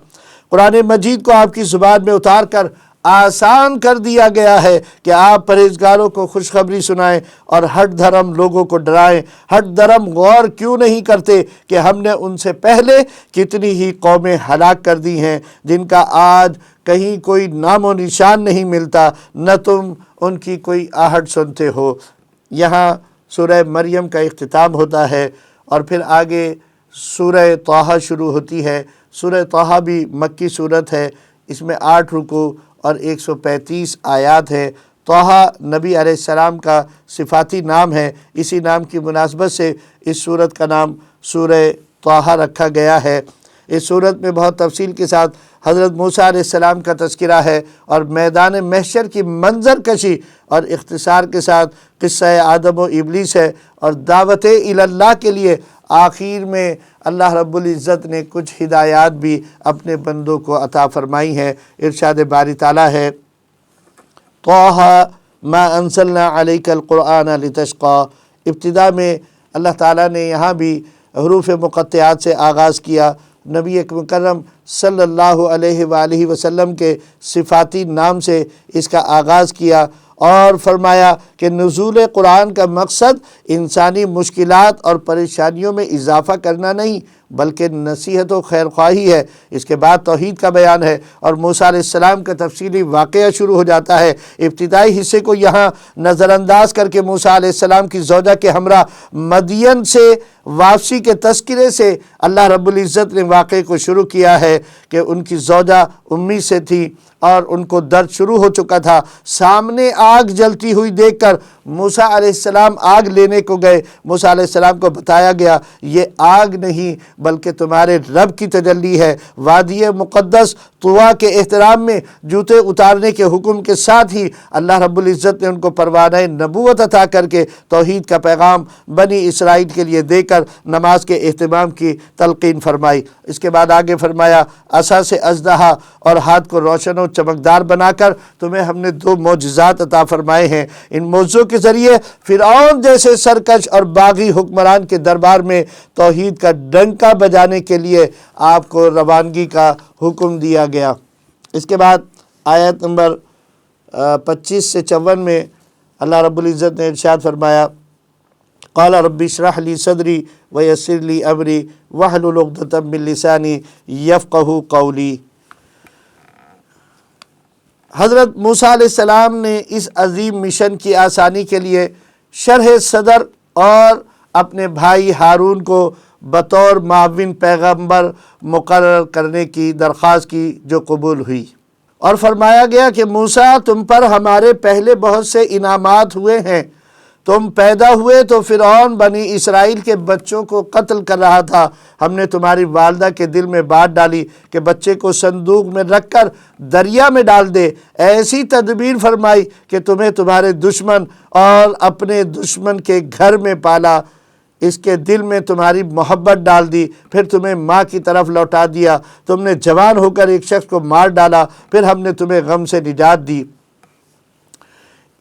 B: قرآن مجید کو آپ کی زبان میں اتار کر آسان کر دیا گیا ہے کہ آپ پرہیزگاروں کو خوشخبری سنائیں اور ہٹ دھرم لوگوں کو ڈرائیں۔ ہٹ دھرم غور کیوں نہیں کرتے کہ ہم نے ان سے پہلے کتنی ہی قومیں ہلاک کر دی ہیں جن کا آج کہیں کوئی نام و نشان نہیں ملتا، نہ تم ان کی کوئی آہٹ سنتے ہو۔ یہاں سورہ مریم کا اختتام ہوتا ہے اور پھر آگے سورہ طٰہٰ شروع ہوتی ہے۔ سورہ طٰہٰ بھی مکی صورت ہے، اس میں 8 رکوع اور 135 آیات ہے۔ طٰہٰ نبی علیہ السلام کا صفاتی نام ہے، اسی نام کی مناسبت سے اس سورت کا نام سورہ طٰہٰ رکھا گیا ہے۔ اس سورت میں بہت تفصیل کے ساتھ حضرت موسیٰ علیہ السلام کا تذکرہ ہے اور میدان محشر کی منظر کشی اور اختصار کے ساتھ قصہ آدم و ابلیس ہے، اور دعوت اللہ کے لیے آخر میں اللہ رب العزت نے کچھ ہدایات بھی اپنے بندوں کو عطا فرمائی ہیں۔ ارشاد باری تعالیٰ ہے طٰہٰ ما انزلنا علیک القرآن لتشقیٰ۔ ابتدا میں اللہ تعالیٰ نے یہاں بھی حروف مقطعات سے آغاز کیا، نبی مکرم صلی اللہ علیہ وآلہ وسلم کے صفاتی نام سے اس کا آغاز کیا اور فرمایا کہ نزول قرآن کا مقصد انسانی مشکلات اور پریشانیوں میں اضافہ کرنا نہیں بلکہ نصیحت و خیر خواہی ہے۔ اس کے بعد توحید کا بیان ہے اور موسیٰ علیہ السلام کا تفصیلی واقعہ شروع ہو جاتا ہے۔ ابتدائی حصے کو یہاں نظر انداز کر کے موسیٰ علیہ السلام کی زوجہ کے ہمراہ مدین سے واپسی کے تذکرے سے اللہ رب العزت نے واقعے کو شروع کیا ہے کہ ان کی زوجہ امی سے تھی اور ان کو درد شروع ہو چکا تھا۔ سامنے آگ جلتی ہوئی دیکھ کر موسیٰ علیہ السلام آگ لینے کو گئے۔ موسیٰ علیہ السلام کو بتایا گیا یہ آگ نہیں بلکہ تمہارے رب کی تجلی ہے۔ وادی مقدس طوا کے احترام میں جوتے اتارنے کے حکم کے ساتھ ہی اللہ رب العزت نے ان کو پروانہ نبوت عطا کر کے توحید کا پیغام بنی اسرائیل کے لیے دے کر نماز کے اہتمام کی تلقین فرمائی۔ اس کے بعد آگے فرمایا عصا سے اژدہا اور ہاتھ کو روشن و چمکدار بنا کر تمہیں ہم نے 2 معجزات عطا فرمائے ہیں۔ ان معجزوں کے ذریعے فرعون جیسے سرکش اور باغی حکمران کے دربار میں توحید کا ڈنکا بجانے کے لیے آپ کو روانگی کا حکم دیا گیا۔ اس کے بعد آیت نمبر 25 سے 54 میں اللہ رب العزت نے ارشاد فرمایا قال رب اشرح لی صدری ویسر لی امری واحلل عقدۃ من لسانی یفقہوا قولی۔ حضرت موسیٰ علیہ السلام نے اس عظیم مشن کی آسانی کے لیے شرح صدر اور اپنے بھائی ہارون کو بطور معاون پیغمبر مقرر کرنے کی درخواست کی، جو قبول ہوئی، اور فرمایا گیا کہ موسیٰ، تم پر ہمارے پہلے بہت سے انعامات ہوئے ہیں۔ تم پیدا ہوئے تو فرعون بنی اسرائیل کے بچوں کو قتل کر رہا تھا۔ ہم نے تمہاری والدہ کے دل میں بات ڈالی کہ بچے کو صندوق میں رکھ کر دریا میں ڈال دے۔ ایسی تدبیر فرمائی کہ تمہیں تمہارے دشمن اور اپنے دشمن کے گھر میں پالا۔ اس کے دل میں تمہاری محبت ڈال دی، پھر تمہیں ماں کی طرف لوٹا دیا۔ تم نے جوان ہو کر ایک شخص کو مار ڈالا، پھر ہم نے تمہیں غم سے نجات دی۔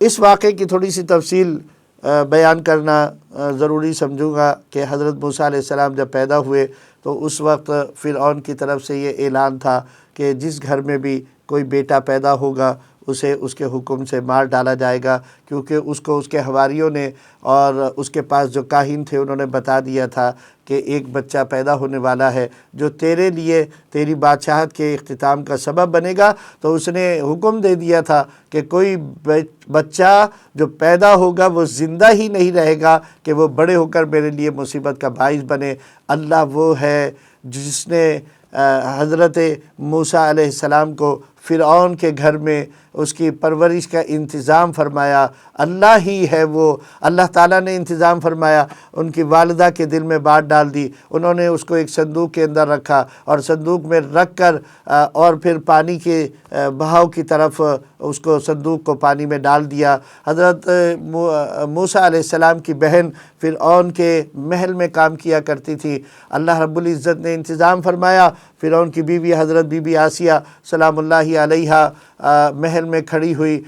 B: اس واقعے کی تھوڑی سی تفصیل بیان کرنا ضروری سمجھوں گا کہ حضرت موسیٰ علیہ السلام جب پیدا ہوئے تو اس وقت فرعون کی طرف سے یہ اعلان تھا کہ جس گھر میں بھی کوئی بیٹا پیدا ہوگا اسے اس کے حکم سے مار ڈالا جائے گا، کیونکہ اس کو اس کے حواریوں نے اور اس کے پاس جو کاہن تھے انہوں نے بتا دیا تھا کہ ایک بچہ پیدا ہونے والا ہے جو تیرے لیے تیری بادشاہت کے اختتام کا سبب بنے گا۔ تو اس نے حکم دے دیا تھا کہ کوئی بچہ جو پیدا ہوگا وہ زندہ ہی نہیں رہے گا کہ وہ بڑے ہو کر میرے لیے مصیبت کا باعث بنے۔ اللہ وہ ہے جس نے حضرت موسیٰ علیہ السلام کو فرعون کے گھر میں اس کی پرورش کا انتظام فرمایا۔ اللہ ہی ہے وہ، اللہ تعالیٰ نے انتظام فرمایا۔ ان کی والدہ کے دل میں بات ڈال دی، انہوں نے اس کو ایک صندوق کے اندر رکھا اور صندوق میں رکھ کر اور پھر پانی کے بہاؤ کی طرف اس کو صندوق کو پانی میں ڈال دیا۔ حضرت موسیٰ علیہ السلام کی بہن فرعون کے محل میں کام کیا کرتی تھی۔ اللہ رب العزت نے انتظام فرمایا، فرعون کی بیوی حضرت بی بی آسیہ سلام اللہ علیہا محل میں کھڑی ہوئی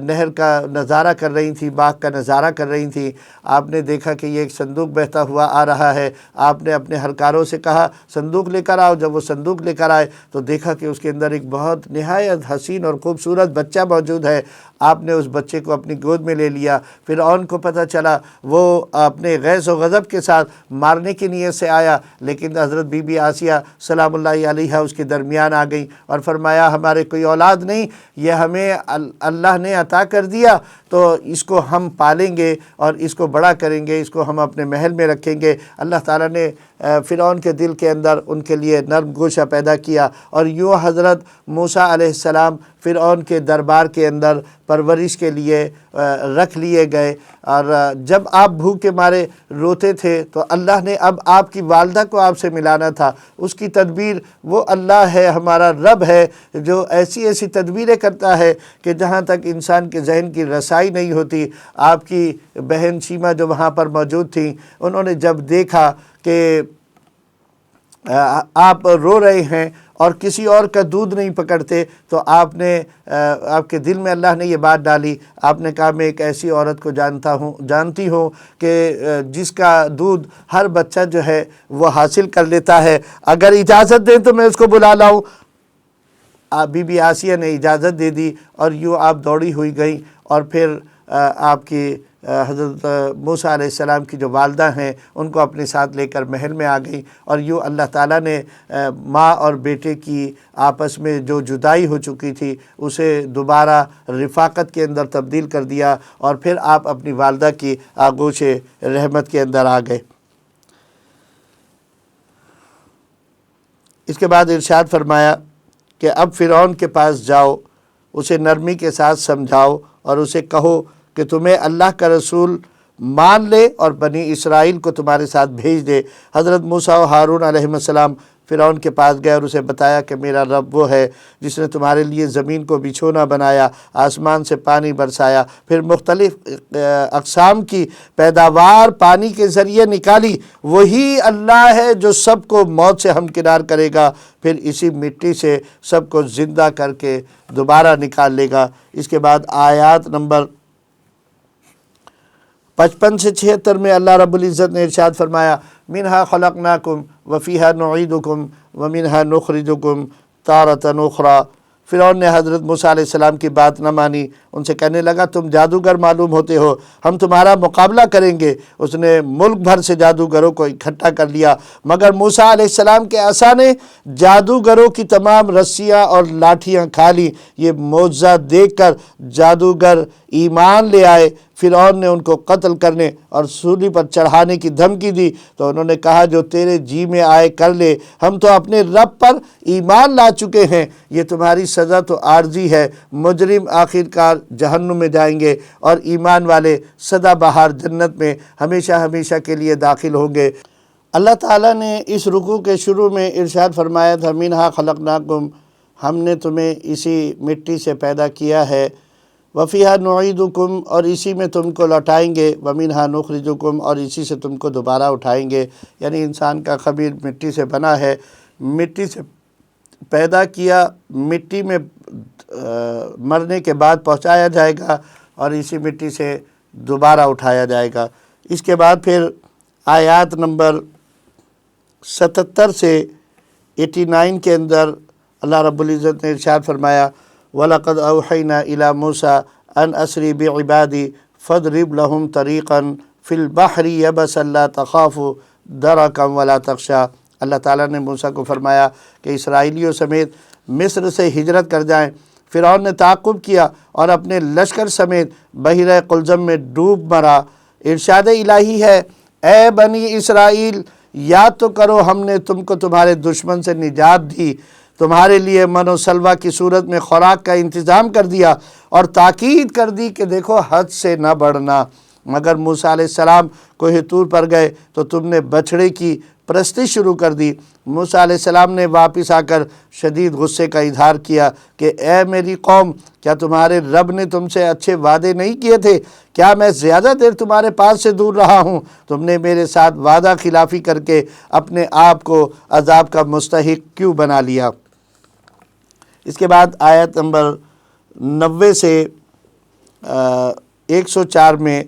B: نہر کا نظارہ کر رہی تھی، باغ کا نظارہ کر رہی تھی۔ آپ نے دیکھا کہ یہ ایک صندوق بہتا ہوا آ رہا ہے۔ آپ نے اپنے ہرکاروں سے کہا صندوق لے کر آؤ۔ جب وہ صندوق لے کر آئے تو دیکھا کہ اس کے اندر ایک بہت نہایت حسین اور خوبصورت بچہ موجود ہے۔ آپ نے اس بچے کو اپنی گود میں لے لیا۔ فرعون کو پتہ چلا، وہ اپنے غیظ و غضب کے ساتھ مارنے کی نیت سے آیا، لیکن حضرت بی بی آسیہ سلام اللہ علیہا اس کے درمیان آ گئیں اور فرمایا ہمارے کوئی اولاد نہیں، یہ ہمیں اللہ نے عطا کر دیا، تو اس کو ہم پالیں گے اور اس کو بڑا کریں گے، اس کو ہم اپنے محل میں رکھیں گے۔ اللہ تعالیٰ نے فرعون کے دل کے اندر ان کے لیے نرم گوشہ پیدا کیا، اور یوں حضرت موسیٰ علیہ السلام فرعون کے دربار کے اندر پرورش کے لیے رکھ لیے گئے۔ اور جب آپ بھوکے مارے روتے تھے تو اللہ نے اب آپ کی والدہ کو آپ سے ملانا تھا۔ اس کی تدبیر وہ اللہ ہے، ہمارا رب ہے، جو ایسی ایسی تدبیریں کرتا ہے کہ جہاں تک انسان کے ذہن کی رسائی نہیں ہوتی۔ آپ کی بہن شیما جو وہاں پر موجود تھیں، انہوں نے جب دیکھا کہ آپ رو رہے ہیں اور کسی اور کا دودھ نہیں پکڑتے، تو آپ کے دل میں اللہ نے یہ بات ڈالی۔ آپ نے کہا میں ایک ایسی عورت کو جانتی ہوں کہ جس کا دودھ ہر بچہ جو ہے وہ حاصل کر لیتا ہے، اگر اجازت دیں تو میں اس کو بلا لاؤں۔ بی بی آسیہ نے اجازت دے دی اور یوں آپ دوڑی ہوئی گئیں، اور پھر آپ کی حضرت موسیٰ علیہ السلام کی جو والدہ ہیں ان کو اپنے ساتھ لے کر محل میں آ گئیں، اور یوں اللہ تعالیٰ نے ماں اور بیٹے کی آپس میں جو جدائی ہو چکی تھی اسے دوبارہ رفاقت کے اندر تبدیل کر دیا، اور پھر آپ اپنی والدہ کی آغوش رحمت کے اندر آ گئے۔ اس کے بعد ارشاد فرمایا کہ اب فرعون کے پاس جاؤ، اسے نرمی کے ساتھ سمجھاؤ اور اسے کہو کہ تمہیں اللہ کا رسول مان لے اور بنی اسرائیل کو تمہارے ساتھ بھیج دے۔ حضرت موسیٰ و ہارون علیہ السلام فرعون کے پاس گئے اور اسے بتایا کہ میرا رب وہ ہے جس نے تمہارے لیے زمین کو بچھونا بنایا، آسمان سے پانی برسایا، پھر مختلف اقسام کی پیداوار پانی کے ذریعے نکالی۔ وہی اللہ ہے جو سب کو موت سے ہمکنار کرے گا، پھر اسی مٹی سے سب کو زندہ کر کے دوبارہ نکال لے گا۔ اس کے بعد آیات نمبر 55 سے 76 میں اللہ رب العزت نے ارشاد فرمایا منہا خلقناکم وفیہا نعیدکم ومنہا نخرجکم تارۃ اخری فرعون نے حضرت موسیٰ علیہ السلام کی بات نہ مانی، ان سے کہنے لگا تم جادوگر معلوم ہوتے ہو، ہم تمہارا مقابلہ کریں گے۔ اس نے ملک بھر سے جادوگروں کو اکٹھا کر لیا، مگر موسیٰ علیہ السلام کے عصا نے جادوگروں کی تمام رسیاں اور لاٹھیاں کھا لی۔ یہ معجزہ دیکھ کر جادوگر ایمان لے آئے۔ فرعون نے ان کو قتل کرنے اور سولی پر چڑھانے کی دھمکی دی تو انہوں نے کہا جو تیرے جی میں آئے کر لے، ہم تو اپنے رب پر ایمان لا چکے ہیں، یہ تمہاری سزا تو عارضی ہے۔ مجرم آخرکار جہنم میں جائیں گے اور ایمان والے سدا بہار جنت میں ہمیشہ ہمیشہ کے لیے داخل ہوں گے۔ اللہ تعالیٰ نے اس رکوع کے شروع میں ارشاد فرمایا تھا منہا خلقناکم، ہم نے تمہیں اسی مٹی سے پیدا کیا ہے، وفیہا نعیدکم، اور اسی میں تم کو لوٹائیں گے، ومنہا نخرجکم، اور اسی سے تم کو دوبارہ اٹھائیں گے۔ یعنی انسان کا خمیر مٹی سے بنا ہے، مٹی سے پیدا کیا، مٹی میں مرنے کے بعد پہنچایا جائے گا اور اسی مٹی سے دوبارہ اٹھایا جائے گا۔ اس کے بعد پھر آیات نمبر 77 سے 89 کے اندر اللہ رب العزت نے ارشاد فرمایا وَلَقَدْ أَوْحَيْنَا إِلَى مُوسَىٰ أَنْ أَسْرِ بِعِبَادِي فَاضْرِبْ لَهُمْ طَرِيقًا فِي الْبَحْرِ يَبَسًا لَا تَخَافُ دَرَكًا وَلَا تَخْشَىٰ۔ اللہ تعالیٰ نے موسیٰ کو فرمایا کہ اسرائیلیوں سمیت مصر سے ہجرت کر جائیں۔ فرعون نے تعاقب کیا اور اپنے لشکر سمیت بحیرہ قلزم میں ڈوب مرا۔ ارشاد الہی ہے اے بنی اسرائیل، یاد تو کرو ہم نے تم کو تمہارے دشمن سے نجات دی، تمہارے لیے من و سلوہ کی صورت میں خوراک کا انتظام کر دیا اور تاکید کر دی کہ دیکھو حد سے نہ بڑھنا۔ مگر موسیٰ علیہ السلام کوہ طور پر گئے تو تم نے بچھڑے کی پرستی شروع کر دی۔ موسیٰ علیہ السلام نے واپس آ کر شدید غصے کا اظہار کیا کہ اے میری قوم، کیا تمہارے رب نے تم سے اچھے وعدے نہیں کیے تھے؟ کیا میں زیادہ دیر تمہارے پاس سے دور رہا ہوں؟ تم نے میرے ساتھ وعدہ خلافی کر کے اپنے آپ کو عذاب کا مستحق کیوں بنا لیا؟ اس کے بعد آیت نمبر 90 سے 104 میں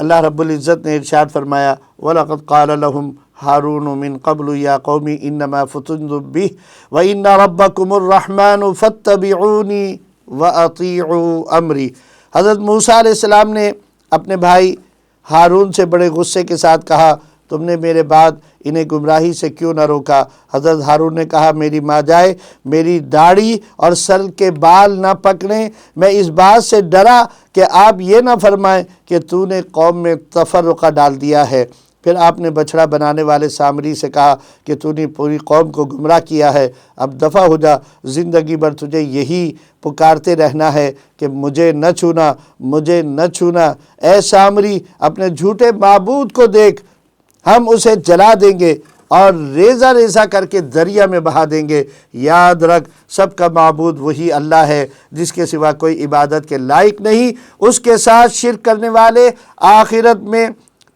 B: اللہ رب العزت نے ارشاد فرمایا وَلَقَدْ قَالَ لَهُمْ هَارُونُ مِن قَبْلُ يَا قَوْمِ إِنَّمَا فُتِنْتُم بِهِ وَإِنَّ رَبَّكُمُ الرَّحْمَنُ فَاتَّبِعُونِي وَأَطِيعُوا أَمْرِي۔ حضرت موسیٰ علیہ السلام نے اپنے بھائی ہارون سے بڑے غصے کے ساتھ کہا تم نے میرے بعد انہیں گمراہی سے کیوں نہ روکا؟ حضرت ہارون نے کہا میری ماں جائے، میری داڑھی اور سر کے بال نہ پکڑیں، میں اس بات سے ڈرا کہ آپ یہ نہ فرمائیں کہ تو نے قوم میں تفرقہ ڈال دیا ہے۔ پھر آپ نے بچھڑا بنانے والے سامری سے کہا کہ تو نے پوری قوم کو گمراہ کیا ہے، اب دفع ہو جا، زندگی بھر تجھے یہی پکارتے رہنا ہے کہ مجھے نہ چھونا، مجھے نہ چھونا۔ اے سامری، اپنے جھوٹے معبود کو دیکھ، ہم اسے جلا دیں گے اور ریزہ ریزہ کر کے دریا میں بہا دیں گے۔ یاد رکھ سب کا معبود وہی اللہ ہے جس کے سوا کوئی عبادت کے لائق نہیں۔ اس کے ساتھ شرک کرنے والے آخرت میں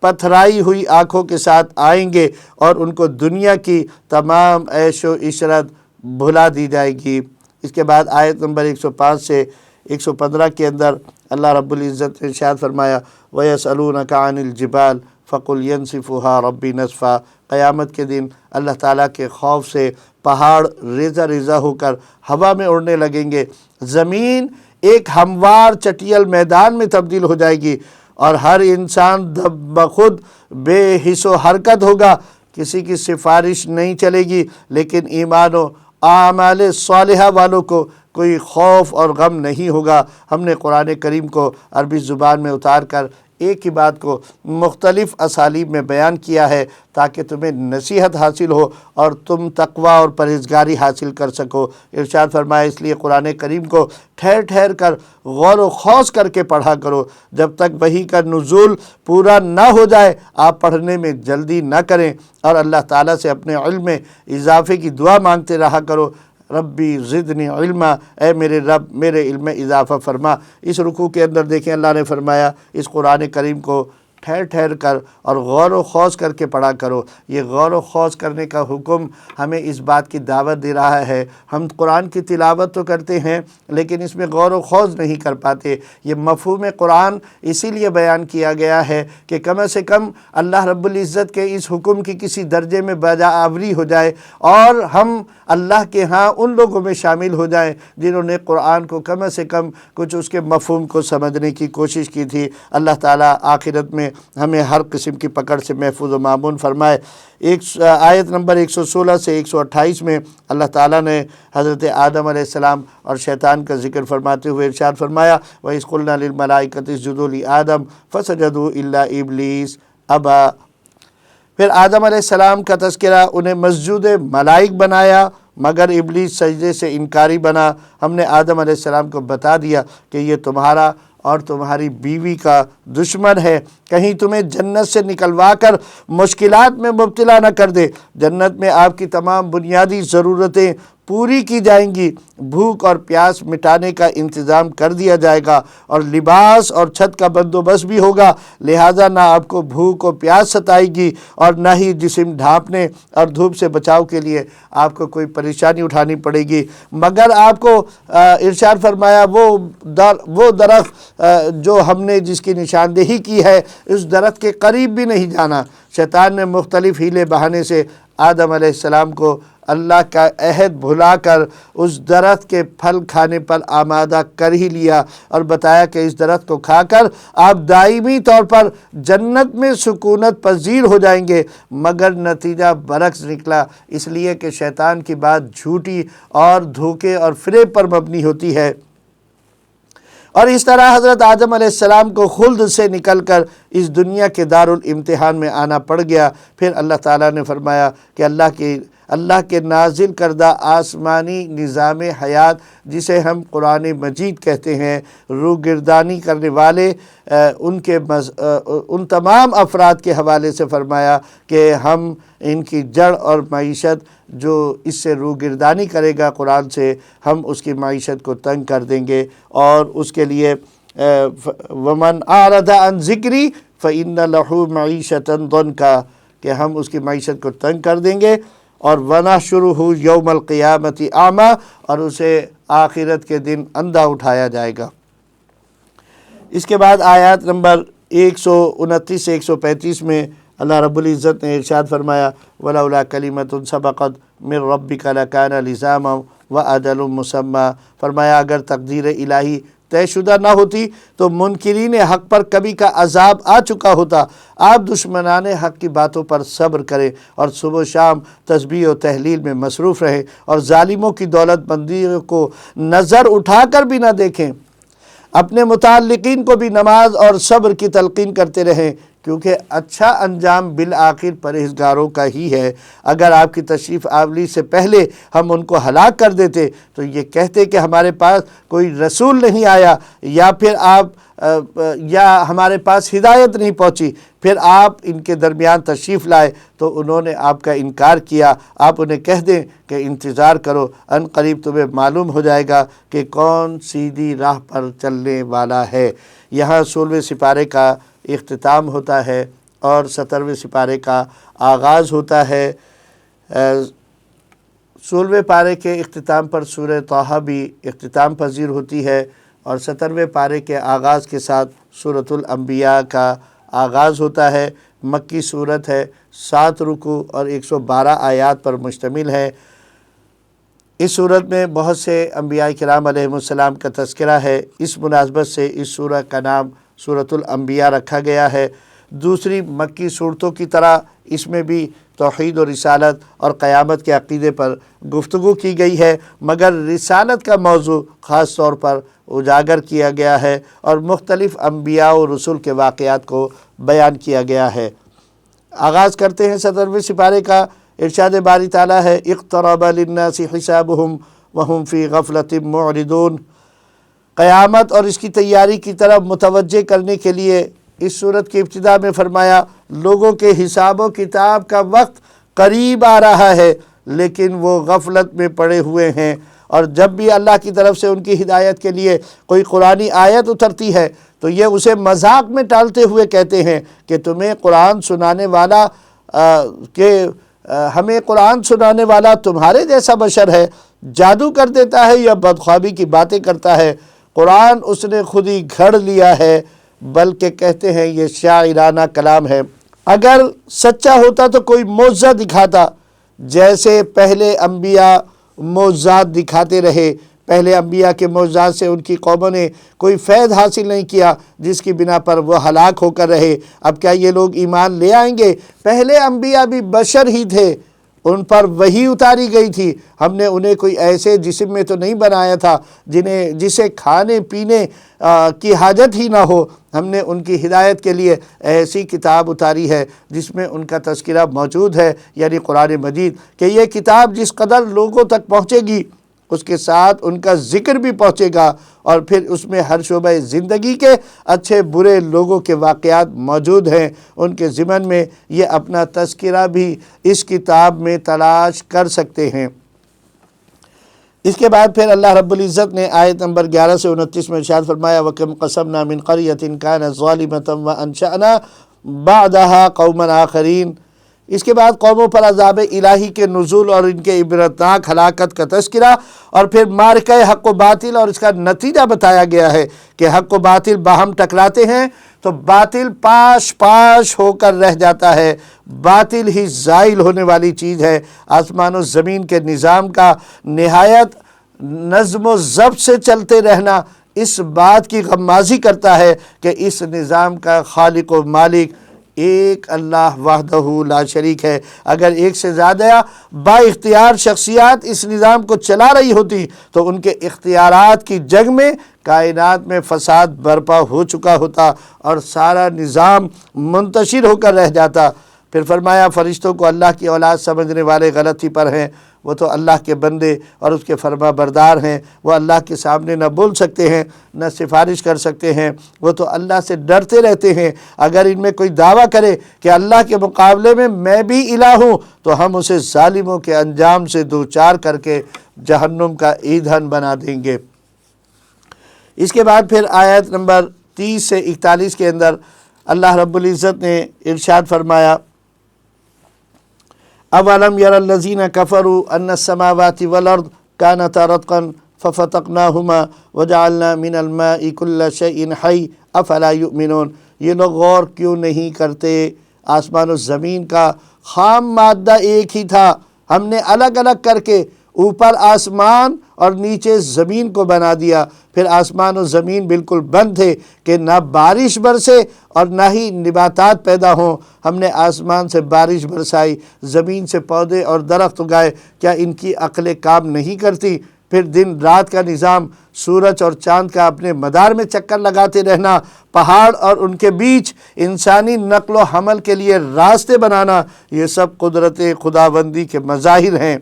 B: پتھرائی ہوئی آنکھوں کے ساتھ آئیں گے اور ان کو دنیا کی تمام عیش و عشرت بھلا دی جائے گی۔ اس کے بعد آیت نمبر 105 سے 115 کے اندر اللہ رب العزت نے ارشاد فرمایا وَيَسْأَلُونَكَ عَنِ الْجِبَالِ فَقُلْ يَنْسِفُهَا رَبِّي نَسْفًا۔ قیامت کے دن اللہ تعالیٰ کے خوف سے پہاڑ ریزہ ریزہ ہو کر ہوا میں اڑنے لگیں گے، زمین ایک ہموار چٹیل میدان میں تبدیل ہو جائے گی اور ہر انسان بخود بے حس و حرکت ہوگا، کسی کی سفارش نہیں چلے گی، لیکن ایمان و اعمال صالحہ والوں کو کوئی خوف اور غم نہیں ہوگا۔ ہم نے قرآن کریم کو عربی زبان میں اتار کر ایک ہی بات کو مختلف اسالیب میں بیان کیا ہے تاکہ تمہیں نصیحت حاصل ہو اور تم تقوی اور پرہیزگاری حاصل کر سکو۔ ارشاد فرمایا اس لیے قرآن کریم کو ٹھہر ٹھہر کر غور و خوض کر کے پڑھا کرو، جب تک وحی کا نزول پورا نہ ہو جائے آپ پڑھنے میں جلدی نہ کریں اور اللہ تعالیٰ سے اپنے علم میں اضافے کی دعا مانگتے رہا کرو ربی زدنی علما، اے میرے رب میرے علم میں اضافہ فرما۔ اس رکوع کے اندر دیکھیں اللہ نے فرمایا اس قرآن کریم کو ٹھہر ٹھہر کر اور غور و خوض کر کے پڑھا کرو۔ یہ غور و خوض کرنے کا حکم ہمیں اس بات کی دعوت دے رہا ہے۔ ہم قرآن کی تلاوت تو کرتے ہیں لیکن اس میں غور و خوض نہیں کر پاتے۔ یہ مفہوم قرآن اسی لیے بیان کیا گیا ہے کہ کم سے کم اللہ رب العزت کے اس حکم کی کسی درجے میں بجا آوری ہو جائے اور ہم اللہ کے ہاں ان لوگوں میں شامل ہو جائیں جنہوں نے قرآن کو کم سے کم کچھ اس کے مفہوم کو سمجھنے کی کوشش کی تھی۔ اللہ تعالیٰ آخرت میں ہمیں ہر قسم کی پکڑ سے محفوظ و معمون فرمائے۔ آیت نمبر 116 سے 128 میں اللہ تعالیٰ نے حضرت آدم علیہ السلام اور شیطان کا ذکر فرماتے ہوئے ارشاد فرمایا وَإِذْ قُلْنَا لِلْمَلَائِكَةِ اسْجُدُوا لِآدَمَ فَسَجَدُوا إِلَّا إِبْلِيسَ أَبَى۔ پھر آدم علیہ السلام کا تذکرہ، انہیں مسجود ملائک بنایا مگر ابلیس سجدے سے انکاری بنا۔ ہم نے آدم علیہ السلام کو بتا دیا کہ یہ تمہارا اور تمہاری بیوی کا دشمن ہے، کہیں تمہیں جنت سے نکلوا کر مشکلات میں مبتلا نہ کر دے۔ جنت میں آپ کی تمام بنیادی ضرورتیں پوری کی جائیں گی، بھوک اور پیاس مٹانے کا انتظام کر دیا جائے گا اور لباس اور چھت کا بندوبست بھی ہوگا، لہٰذا نہ آپ کو بھوک و پیاس ستائے گی اور نہ ہی جسم ڈھانپنے اور دھوپ سے بچاؤ کے لیے آپ کو کوئی پریشانی اٹھانی پڑے گی، مگر آپ کو ارشاد فرمایا وہ درخت جو ہم نے جس کی نشاندہی کی ہے اس درخت کے قریب بھی نہیں جانا۔ شیطان نے مختلف ہیلے بہانے سے آدم علیہ السلام کو اللہ کا عہد بھلا کر اس درخت کے پھل کھانے پر آمادہ کر ہی لیا اور بتایا کہ اس درخت کو کھا کر آپ دائمی طور پر جنت میں سکونت پذیر ہو جائیں گے، مگر نتیجہ برعکس نکلا، اس لیے کہ شیطان کی بات جھوٹی اور دھوکے اور فریب پر مبنی ہوتی ہے۔ اور اس طرح حضرت آدم علیہ السلام کو خلد سے نکل کر اس دنیا کے دارالامتحان میں آنا پڑ گیا۔ پھر اللہ تعالیٰ نے فرمایا کہ اللہ کے نازل کردہ آسمانی نظام حیات جسے ہم قرآن مجید کہتے ہیں، روگردانی کرنے والے ان تمام افراد کے حوالے سے فرمایا کہ ہم ان کی جڑ اور معیشت جو اس سے روگردانی کرے گا قرآن سے، ہم اس کی معیشت کو تنگ کر دیں گے اور اس کے لیے وَمَنْ أَعْرَضَ عَنْ ذِكْرِي فَإِنَّ لَهُ مَعِيشَةً ضَنْكَ، کہ ہم اس کی معیشت کو تنگ کر دیں گے اور وَنَحْشُرُهُ يَوْمَ الْقِيَامَةِ أَعْمَى، اور اسے آخرت کے دن اندھا اٹھایا جائے گا۔ اس کے بعد آیات نمبر 129 سے 135 میں اللہ رب العزت نے ارشاد فرمایا وَلَوْلَا كَلِمَةٌ سَبَقَتْ مِنْ رَبِّكَ لَكَانَ لِزَامًا وَأَجَلٌ مُّسَمًّى، فرمایا اگر تقدیر الہی طے شدہ نہ ہوتی تو منکرین حق پر کبھی کا عذاب آ چکا ہوتا۔ آپ دشمنان حق کی باتوں پر صبر کریں اور صبح و شام تسبیح و تحلیل میں مصروف رہیں اور ظالموں کی دولت مندیوں کو نظر اٹھا کر بھی نہ دیکھیں، اپنے متعلقین کو بھی نماز اور صبر کی تلقین کرتے رہیں، کیونکہ اچھا انجام بالآخر پرہیزگاروں کا ہی ہے۔ اگر آپ کی تشریف آوری سے پہلے ہم ان کو ہلاک کر دیتے تو یہ کہتے کہ ہمارے پاس کوئی رسول نہیں آیا یا ہمارے پاس ہدایت نہیں پہنچی، پھر آپ ان کے درمیان تشریف لائے تو انہوں نے آپ کا انکار کیا۔ آپ انہیں کہہ دیں کہ انتظار کرو، ان قریب تمہیں معلوم ہو جائے گا کہ کون سیدھی راہ پر چلنے والا ہے۔ یہاں 16ویں سپارے کا اختتام ہوتا ہے اور 17ویں سپارے کا آغاز ہوتا ہے۔ 16ویں پارے کے اختتام پر سورہ طٰہٰ بھی اختتام پذیر ہوتی ہے اور 17ویں پارے کے آغاز کے ساتھ سورۃ الانبیاء کا آغاز ہوتا ہے۔ مکی صورت ہے، 7 رکوع اور 112 آیات پر مشتمل ہے۔ اس صورت میں بہت سے انبیاء کرام علیہ السلام کا تذکرہ ہے، اس مناسبت سے اس سورہ کا نام سورۃ الانبیاء رکھا گیا ہے۔ دوسری مکی صورتوں کی طرح اس میں بھی توحید و رسالت اور قیامت کے عقیدے پر گفتگو کی گئی ہے، مگر رسالت کا موضوع خاص طور پر اجاگر کیا گیا ہے اور مختلف انبیاء و رسول کے واقعات کو بیان کیا گیا ہے۔ آغاز کرتے ہیں 17ویں سپارے کا۔ ارشاد باری تعالیٰ ہے اقترب للناس حسابهم وهم فی غفلۃ معرضون۔ قیامت اور اس کی تیاری کی طرف متوجہ کرنے کے لیے اس صورت کی ابتدا میں فرمایا لوگوں کے حساب و کتاب کا وقت قریب آ رہا ہے لیکن وہ غفلت میں پڑے ہوئے ہیں، اور جب بھی اللہ کی طرف سے ان کی ہدایت کے لیے کوئی قرآنی آیت اترتی ہے تو یہ اسے مذاق میں ٹالتے ہوئے کہتے ہیں کہ تمہیں قرآن سنانے والا ہمیں قرآن سنانے والا تمہارے جیسا بشر ہے، جادو کر دیتا ہے یا بدخوابی کی باتیں کرتا ہے، قرآن اس نے خود ہی گھڑ لیا ہے، بلکہ کہتے ہیں یہ شاعرانہ کلام ہے۔ اگر سچا ہوتا تو کوئی معجزہ دکھاتا، جیسے پہلے انبیاء معجزات دکھاتے رہے۔ پہلے انبیاء کے معجزات سے ان کی قوموں نے کوئی فیض حاصل نہیں کیا، جس کی بنا پر وہ ہلاک ہو کر رہے۔ اب کیا یہ لوگ ایمان لے آئیں گے؟ پہلے انبیاء بھی بشر ہی تھے، ان پر وحی اتاری گئی تھی، ہم نے انہیں کوئی ایسے جسم میں تو نہیں بنایا تھا جسے کھانے پینے کی حاجت ہی نہ ہو۔ ہم نے ان کی ہدایت کے لیے ایسی کتاب اتاری ہے جس میں ان کا تذکرہ موجود ہے، یعنی قرآن مجید، کہ یہ کتاب جس قدر لوگوں تک پہنچے گی اس کے ساتھ ان کا ذکر بھی پہنچے گا، اور پھر اس میں ہر شعبہ زندگی کے اچھے برے لوگوں کے واقعات موجود ہیں۔ ان کے ضمن میں یہ اپنا تذکرہ بھی اس کتاب میں تلاش کر سکتے ہیں۔ اس کے بعد پھر اللہ رب العزت نے آیت نمبر 11 سے 29 میں ارشاد فرمایا وَكَمْ قَصَمْنَا مِنْ قَرْيَةٍ كَانَتْ ظَالِمَةً وَأَنشَأْنَا بَعْدَهَا قَوْمًا آخَرِينَ۔ اس کے بعد قوموں پر عذاب الہی کے نزول اور ان کے عبرتناک ہلاکت کا تذکرہ، اور پھر مارکہ حق و باطل اور اس کا نتیجہ بتایا گیا ہے کہ حق و باطل باہم ٹکراتے ہیں تو باطل پاش پاش ہو کر رہ جاتا ہے، باطل ہی زائل ہونے والی چیز ہے۔ آسمان و زمین کے نظام کا نہایت نظم و ضبط سے چلتے رہنا اس بات کی غمازی کرتا ہے کہ اس نظام کا خالق و مالک ایک اللہ وحدہ لا شریک ہے۔ اگر ایک سے زیادہ با اختیار شخصیات اس نظام کو چلا رہی ہوتی تو ان کے اختیارات کی جنگ میں کائنات میں فساد برپا ہو چکا ہوتا اور سارا نظام منتشر ہو کر رہ جاتا۔ پھر فرمایا فرشتوں کو اللہ کی اولاد سمجھنے والے غلطی پر ہیں، وہ تو اللہ کے بندے اور اس کے فرما بردار ہیں، وہ اللہ کے سامنے نہ بول سکتے ہیں نہ سفارش کر سکتے ہیں، وہ تو اللہ سے ڈرتے رہتے ہیں۔ اگر ان میں کوئی دعویٰ کرے کہ اللہ کے مقابلے میں بھی الہ ہوں تو ہم اسے ظالموں کے انجام سے دوچار کر کے جہنم کا ایندھن بنا دیں گے۔ اس کے بعد پھر آیت نمبر 30 سے 41 کے اندر اللہ رب العزت نے ارشاد فرمایا اَوَلَمْ يَرَ الَّذِينَ كَفَرُوا أَنَّ السَّمَاوَاتِ وَالْأَرْضَ كَانَتَا رَتْقًا فَفَتَقْنَاهُمَا وَجَعَلْنَا مِنَ الْمَاءِ كُلَّ شَيْءٍ حَيٍّ أَفَلَا يُؤْمِنُونَ۔ یہ لوگ غور کیوں نہیں کرتے؟ آسمان و زمین کا خام مادہ ایک ہی تھا، ہم نے الگ الگ کر کے اوپر آسمان اور نیچے زمین کو بنا دیا، پھر آسمان و زمین بالکل بند تھے کہ نہ بارش برسے اور نہ ہی نباتات پیدا ہوں۔ ہم نے آسمان سے بارش برسائی، زمین سے پودے اور درخت اگائے، کیا ان کی عقلیں کام نہیں کرتی؟ پھر دن رات کا نظام، سورج اور چاند کا اپنے مدار میں چکر لگاتے رہنا، پہاڑ اور ان کے بیچ انسانی نقل و حمل کے لیے راستے بنانا، یہ سب قدرت خداوندی کے مظاہر ہیں۔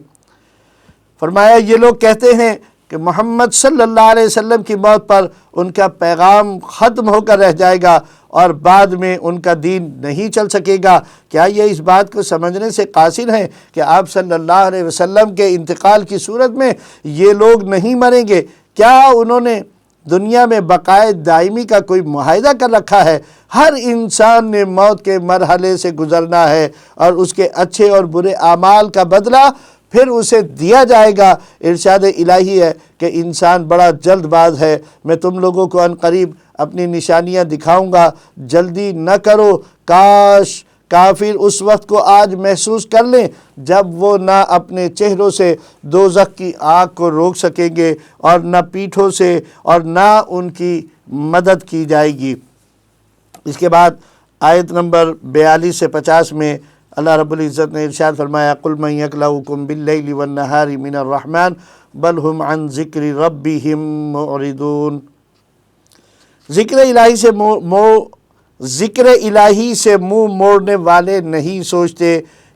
B: فرمایا یہ لوگ کہتے ہیں کہ محمد صلی اللہ علیہ وسلم کی موت پر ان کا پیغام ختم ہو کر رہ جائے گا اور بعد میں ان کا دین نہیں چل سکے گا۔ کیا یہ اس بات کو سمجھنے سے قاصر ہیں کہ آپ صلی اللہ علیہ وسلم کے انتقال کی صورت میں یہ لوگ نہیں مریں گے؟ کیا انہوں نے دنیا میں بقائے دائمی کا کوئی معاہدہ کر رکھا ہے؟ ہر انسان نے موت کے مرحلے سے گزرنا ہے اور اس کے اچھے اور برے اعمال کا بدلہ پھر اسے دیا جائے گا۔ ارشاد الہی ہے کہ انسان بڑا جلد باز ہے، میں تم لوگوں کو ان قریب اپنی نشانیاں دکھاؤں گا، جلدی نہ کرو۔ کاش کافر اس وقت کو آج محسوس کر لیں جب وہ نہ اپنے چہروں سے دوزخ کی آگ کو روک سکیں گے اور نہ پیٹھوں سے اور نہ ان کی مدد کی جائے گی۔ اس کے بعد آیت نمبر 42 سے 50 میں اللہ رب العزت نے ارشاد فرمایا قُلْ مَنْ يَكْلَؤُكُمْ بِاللَّيْلِ وَالنَّهَارِ مِنَ الرَّحْمَنِ بَلْ هُمْ عَنْ ذِكْرِ رَبِّهِمْ مُعْرِضُونَ۔ ذکر الہی سے منہ موڑنے والے نہیں سوچتے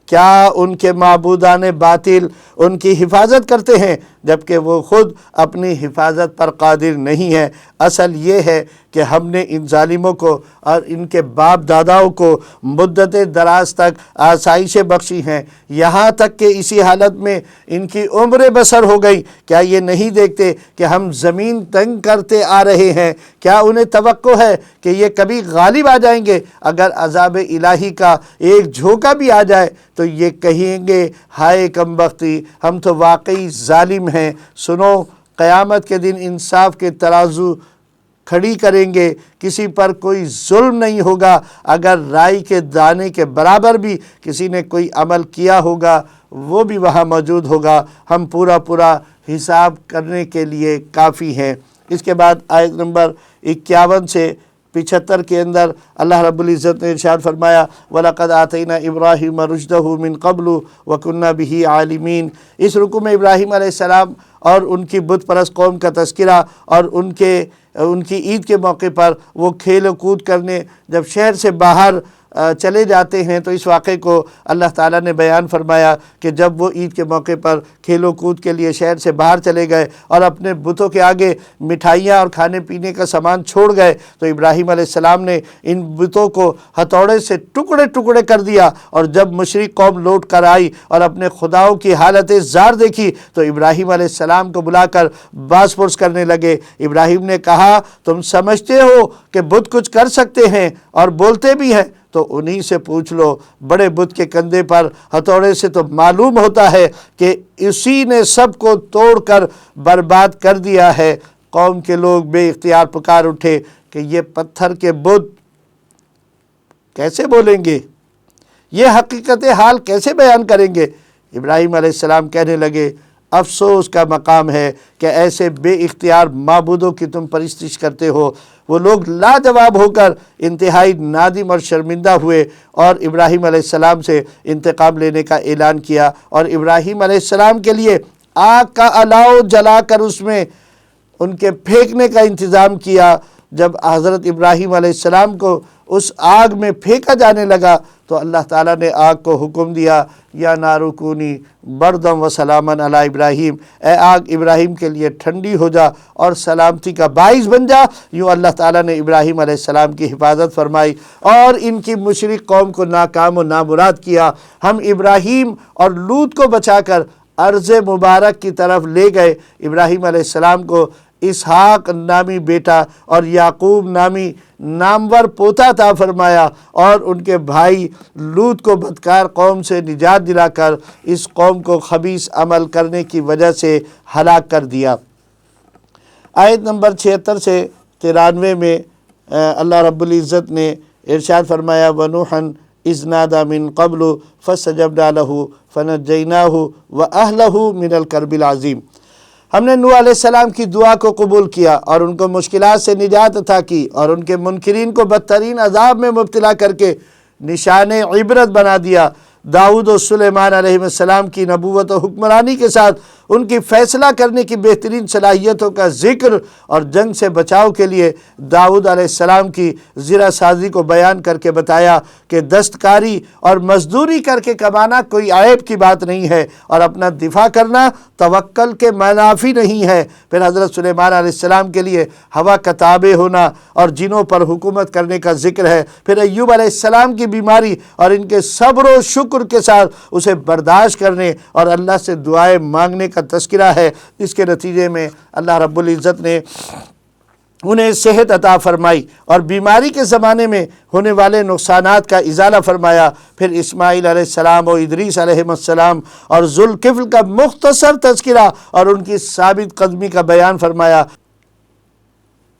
B: کیا ان کے معبودان باطل ان کی حفاظت کرتے ہیں جبکہ وہ خود اپنی حفاظت پر قادر نہیں ہے؟ اصل یہ ہے کہ ہم نے ان ظالموں کو اور ان کے باپ داداؤں کو مدت دراز تک آسائشیں بخشی ہیں، یہاں تک کہ اسی حالت میں ان کی عمر بسر ہو گئی۔ کیا یہ نہیں دیکھتے کہ ہم زمین تنگ کرتے آ رہے ہیں؟ کیا انہیں توقع ہے کہ یہ کبھی غالب آ جائیں گے؟ اگر عذاب الہی کا ایک جھونکا بھی آ جائے تو یہ کہیں گے ہائے کم بختی، ہم تو واقعی ظالم ہیں۔ سنو، قیامت کے دن انصاف کے ترازو کھڑی کریں گے، کسی پر کوئی ظلم نہیں ہوگا۔ اگر رائی کے دانے کے برابر بھی کسی نے کوئی عمل کیا ہوگا وہ بھی وہاں موجود ہوگا۔ ہم پورا حساب کرنے کے لیے کافی ہیں۔ اس کے بعد آیت نمبر 51 سے 75 کے اندر اللہ رب العزت نے ارشاد فرمایا وَلَقَدْ آتَيْنَا إِبْرَاهِيمَ رُشْدَهُ مِن قَبْلُ وَكُنَّا بِهِ عَالِمِينَ۔ اس رکوع میں ابراہیم علیہ السلام اور ان کی بت پرست قوم کا تذکرہ اور ان کی عید کے موقع پر وہ کھیل و کود کرنے جب شہر سے باہر چلے جاتے ہیں تو اس واقعے کو اللہ تعالیٰ نے بیان فرمایا کہ جب وہ عید کے موقع پر کھیل و کود کے لیے شہر سے باہر چلے گئے اور اپنے بتوں کے آگے مٹھائیاں اور کھانے پینے کا سامان چھوڑ گئے تو ابراہیم علیہ السلام نے ان بتوں کو ہتھوڑے سے ٹکڑے کر دیا، اور جب مشرک قوم لوٹ کر آئی اور اپنے خداؤں کی حالت زار دیکھی تو ابراہیم علیہ السلام کو بلا کر باز پرس کرنے لگے۔ ابراہیم نے کہا تم سمجھتے ہو کہ بت کچھ کر سکتے ہیں اور بولتے بھی ہیں؟ تو انہی سے پوچھ لو، بڑے بت کے کندھے پر ہتھوڑے سے تو معلوم ہوتا ہے کہ اسی نے سب کو توڑ کر برباد کر دیا ہے۔ قوم کے لوگ بے اختیار پکار اٹھے کہ یہ پتھر کے بت کیسے بولیں گے، یہ حقیقت حال کیسے بیان کریں گے؟ ابراہیم علیہ السلام کہنے لگے افسوس کا مقام ہے کہ ایسے بے اختیار معبودوں کی تم پرستش کرتے ہو۔ وہ لوگ لاجواب ہو کر انتہائی نادم اور شرمندہ ہوئے اور ابراہیم علیہ السلام سے انتقام لینے کا اعلان کیا، اور ابراہیم علیہ السلام کے لیے آگ کا الاؤ جلا کر اس میں ان کے پھینکنے کا انتظام کیا۔ جب حضرت ابراہیم علیہ السلام کو اس آگ میں پھینکا جانے لگا تو اللہ تعالیٰ نے آگ کو حکم دیا یا نارو کونی بردم و سلامن علی ابراہیم، اے آگ ابراہیم کے لیے ٹھنڈی ہو جا اور سلامتی کا باعث بن جا۔ یوں اللہ تعالیٰ نے ابراہیم علیہ السلام کی حفاظت فرمائی اور ان کی مشرک قوم کو ناکام و نامراد کیا۔ ہم ابراہیم اور لوط کو بچا کر ارض مبارک کی طرف لے گئے۔ ابراہیم علیہ السلام کو اسحاق نامی بیٹا اور یعقوب نامی نامور پوتا عطا فرمایا، اور ان کے بھائی لوط کو بدکار قوم سے نجات دلا کر اس قوم کو خبیث عمل کرنے کی وجہ سے ہلاک کر دیا۔ آیت نمبر 76 سے 93 میں اللہ رب العزت نے ارشاد فرمایا وَنُوحًا إِذْ نَادَى مِن قَبْلُ فَاسْتَجَبْنَا لَهُ فَنَجَّيْنَاهُ وَأَهْلَهُ مِنَ الْكَرْبِ الْعَظِيمِ۔ ہم نے نوح علیہ السلام کی دعا کو قبول کیا اور ان کو مشکلات سے نجات عطا کی، اور ان کے منکرین کو بدترین عذاب میں مبتلا کر کے نشان عبرت بنا دیا۔ داؤد و سلیمان علیہ السلام کی نبوت و حکمرانی کے ساتھ ان کی فیصلہ کرنے کی بہترین صلاحیتوں کا ذکر اور جنگ سے بچاؤ کے لیے داؤد علیہ السلام کی زرہ سازی کو بیان کر کے بتایا کہ دستکاری اور مزدوری کر کے کمانا کوئی عیب کی بات نہیں ہے، اور اپنا دفاع کرنا توکل کے منافی نہیں ہے۔ پھر حضرت سلیمان علیہ السلام کے لیے ہوا کا تابع ہونا اور جنوں پر حکومت کرنے کا ذکر ہے۔ پھر ایوب علیہ السلام کی بیماری اور ان کے صبر و شکر کے ساتھ اسے برداشت کرنے اور اللہ سے دعائیں مانگنے کا تذکرہ ہے، جس کے نتیجے میں اللہ رب العزت نے انہیں صحت عطا فرمائی اور بیماری کے زمانے میں ہونے والے نقصانات کا ازالہ فرمایا۔ پھر اسماعیل علیہ السلام اور ادریس علیہ السلام اور ذوالکفل کا مختصر تذکرہ اور ان کی ثابت قدمی کا بیان فرمایا۔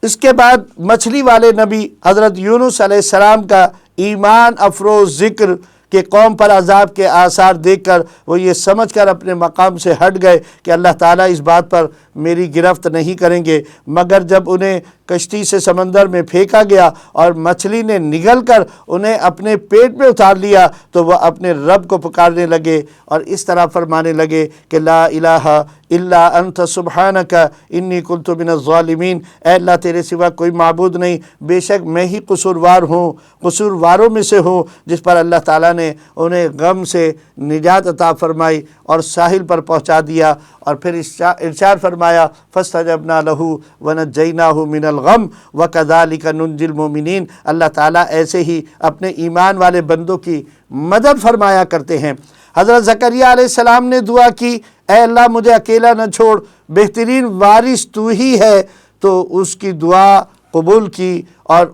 B: اس کے بعد مچھلی والے نبی حضرت یونس علیہ السلام کا ایمان افروز ذکر کہ قوم پر عذاب کے آثار دیکھ کر وہ یہ سمجھ کر اپنے مقام سے ہٹ گئے کہ اللہ تعالیٰ اس بات پر میری گرفت نہیں کریں گے، مگر جب انہیں کشتی سے سمندر میں پھینکا گیا اور مچھلی نے نگل کر انہیں اپنے پیٹ میں اتار لیا تو وہ اپنے رب کو پکارنے لگے اور اس طرح فرمانے لگے کہ لا الہ الا انت سبحانک انی کنت من الظالمین، اے اللہ تیرے سوا کوئی معبود نہیں، بے شک میں ہی قصوروار ہوں، قصورواروں میں سے ہوں، جس پر اللہ تعالیٰ نے انہیں غم سے نجات عطا فرمائی اور ساحل پر پہنچا دیا، اور پھر ارشاد فرمایا فاستجبنا لہ ونجیناہ من الغم وکذالک ننجی المؤمنین۔ اللہ تعالیٰ ایسے ہی اپنے ایمان والے بندوں کی مدد فرمایا کرتے ہیں۔ حضرت زکریہ علیہ السلام نے دعا کی، اے اللہ مجھے اکیلا نہ چھوڑ، بہترین وارث تو ہی ہے، تو اس کی دعا قبول کی اور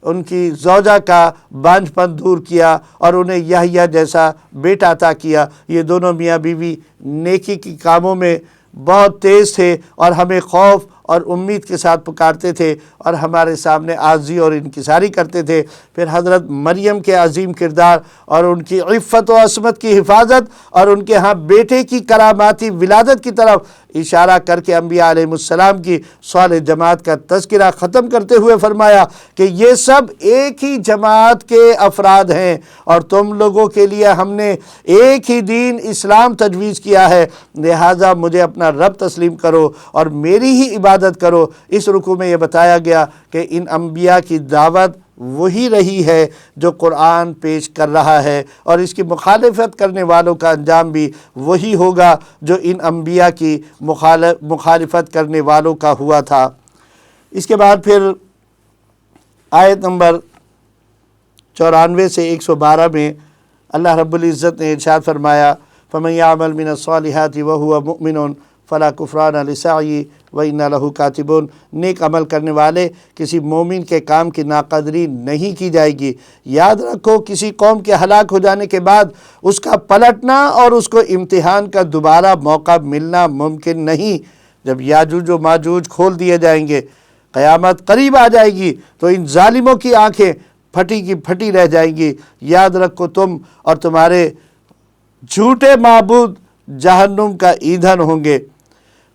B: ان کی زوجہ کا بانجھ پن دور کیا اور انہیں یحییٰ جیسا بیٹا عطا کیا۔ یہ دونوں میاں بیوی نیکی کی کاموں میں بہت تیز تھے اور ہمیں خوف اور امید کے ساتھ پکارتے تھے اور ہمارے سامنے عاجزی اور انکساری کرتے تھے۔ پھر حضرت مریم کے عظیم کردار اور ان کی عفت و عصمت کی حفاظت اور ان کے ہاں بیٹے کی کراماتی ولادت کی طرف اشارہ کر کے انبیاء علیہ السلام کی صالح جماعت کا تذکرہ ختم کرتے ہوئے فرمایا کہ یہ سب ایک ہی جماعت کے افراد ہیں اور تم لوگوں کے لیے ہم نے ایک ہی دین اسلام تجویز کیا ہے، لہٰذا مجھے اپنا رب تسلیم کرو اور میری ہی عبادت کرو۔ اس رکوع میں یہ بتایا گیا کہ ان انبیاء کی دعوت وہی رہی ہے جو قرآن پیش کر رہا ہے، اور اس کی مخالفت کرنے والوں کا انجام بھی وہی ہوگا جو ان انبیاء کی مخالفت کرنے والوں کا ہوا تھا۔ اس کے بعد پھر آیت نمبر 94 سے 112 میں اللہ رب العزت نے ارشاد فرمایا فَمَن يَعْمَلْ مِنَ الصَّالِحَاتِ وَهُوَ مُؤْمِنٌ فَلَا كُفْرَانَ لِسَعْيِهِ وَإِنَّا لَهُ كَاتِبُونَ۔ نیک عمل کرنے والے کسی مومن کے کام کی ناقدری نہیں کی جائے گی۔ یاد رکھو کسی قوم کے ہلاک ہو جانے کے بعد اس کا پلٹنا اور اس کو امتحان کا دوبارہ موقع ملنا ممکن نہیں۔ جب یاجوج و ماجوج کھول دیے جائیں گے، قیامت قریب آ جائے گی، تو ان ظالموں کی آنکھیں پھٹی کی پھٹی رہ جائیں گی۔ یاد رکھو تم اور تمہارے جھوٹے معبود جہنم کا ایندھن ہوں گے۔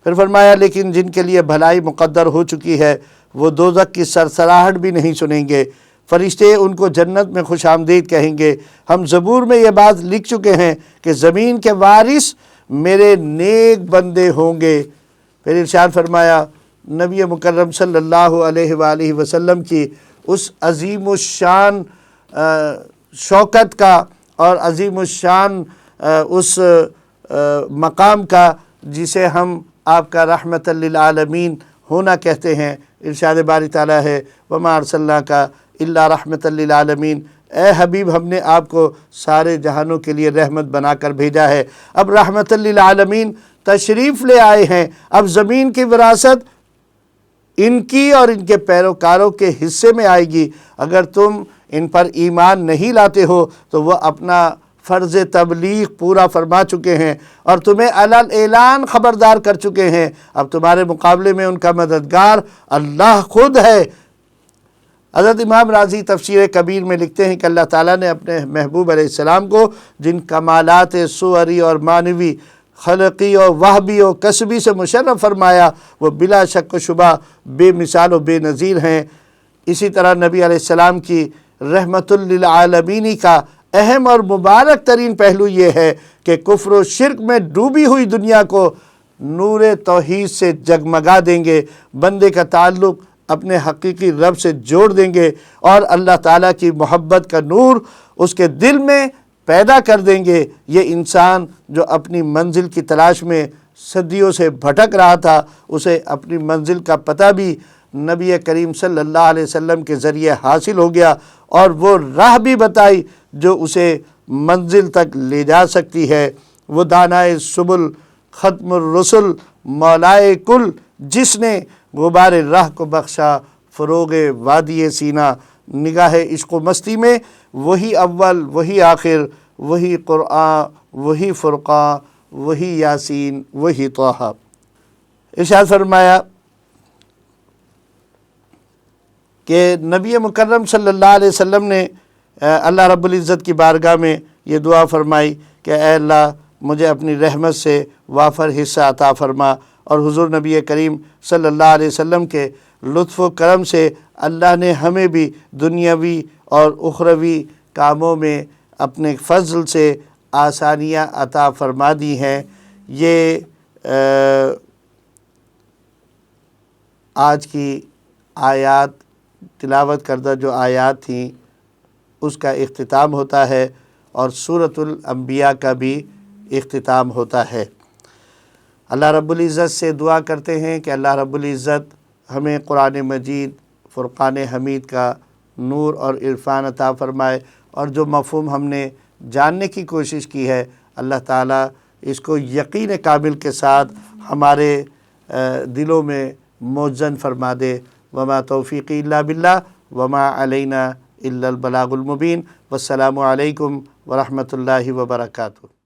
B: پھر فرمایا لیکن جن کے لیے بھلائی مقدر ہو چکی ہے وہ دوزخ کی سرسراہٹ بھی نہیں سنیں گے۔ فرشتے ان کو جنت میں خوش آمدید کہیں گے۔ ہم زبور میں یہ بات لکھ چکے ہیں کہ زمین کے وارث میرے نیک بندے ہوں گے۔ پھر ارشاد فرمایا نبی مکرم صلی اللہ علیہ وآلہ وسلم کی اس عظیم الشان شوکت کا اور عظیم الشان اس مقام کا جسے ہم آپ کا رحمت للعالمین ہونا کہتے ہیں۔ ارشاد باری تعالیٰ ہے وَمَا أَرْسَلْنَاكَ إِلَّا رَحْمَةً لِلْعَالَمِينَ۔ اے حبیب ہم نے آپ کو سارے جہانوں کے لیے رحمت بنا کر بھیجا ہے۔ اب رحمت للعالمین تشریف لے آئے ہیں، اب زمین کی وراثت ان کی اور ان کے پیروکاروں کے حصے میں آئے گی۔ اگر تم ان پر ایمان نہیں لاتے ہو تو وہ اپنا فرض تبلیغ پورا فرما چکے ہیں اور تمہیں علل اعلان خبردار کر چکے ہیں۔ اب تمہارے مقابلے میں ان کا مددگار اللہ خود ہے۔ حضرت امام راضی تفسیر کبیر میں لکھتے ہیں کہ اللہ تعالیٰ نے اپنے محبوب علیہ السلام کو جن کمالات صوری اور معنوی، خلقی اور وہبی و کسبی سے مشرف فرمایا وہ بلا شک و شبہ بے مثال و بے نظیر ہیں۔ اسی طرح نبی علیہ السلام کی رحمت للعالمین کا اہم اور مبارک ترین پہلو یہ ہے کہ کفر و شرک میں ڈوبی ہوئی دنیا کو نور توحید سے جگمگا دیں گے، بندے کا تعلق اپنے حقیقی رب سے جوڑ دیں گے اور اللہ تعالیٰ کی محبت کا نور اس کے دل میں پیدا کر دیں گے۔ یہ انسان جو اپنی منزل کی تلاش میں صدیوں سے بھٹک رہا تھا، اسے اپنی منزل کا پتہ بھی نبی کریم صلی اللہ علیہ وسلم کے ذریعے حاصل ہو گیا اور وہ راہ بھی بتائی جو اسے منزل تک لے جا سکتی ہے۔ وہ دانائے سبل، ختم الرسل، مولائے کل، جس نے غبار راہ کو بخشا فروغ وادی سینہ، نگاہ عشق و مستی میں وہی اول، وہی آخر، وہی قرآن، وہی فرقان، وہی یاسین، وہی طٰہٰ۔ ارشاد فرمایا کہ نبی مکرم صلی اللہ علیہ وسلم نے اللہ رب العزت کی بارگاہ میں یہ دعا فرمائی کہ اے اللہ مجھے اپنی رحمت سے وافر حصہ عطا فرما، اور حضور نبی کریم صلی اللہ علیہ وسلم کے لطف و کرم سے اللہ نے ہمیں بھی دنیاوی اور اخروی کاموں میں اپنے فضل سے آسانیاں عطا فرما دی ہیں۔ یہ آج کی آیات، تلاوت کردہ جو آیات تھیں، اس کا اختتام ہوتا ہے۔ اور سورۃ الانبیاء کا بھی اختتام ہوتا ہے۔ اللہ رب العزت سے دعا کرتے ہیں کہ اللہ رب العزت ہمیں قرآن مجید فرقان حمید کا نور اور عرفان عطا فرمائے، اور جو مفہوم ہم نے جاننے کی کوشش کی ہے اللہ تعالیٰ اس کو یقین کامل کے ساتھ ہمارے دلوں میں موزن فرما دے۔ وما توفیقی الا باللہ وما علینا الا البلاغ المبین۔ والسلام علیکم ورحمۃ اللہ وبرکاتہ۔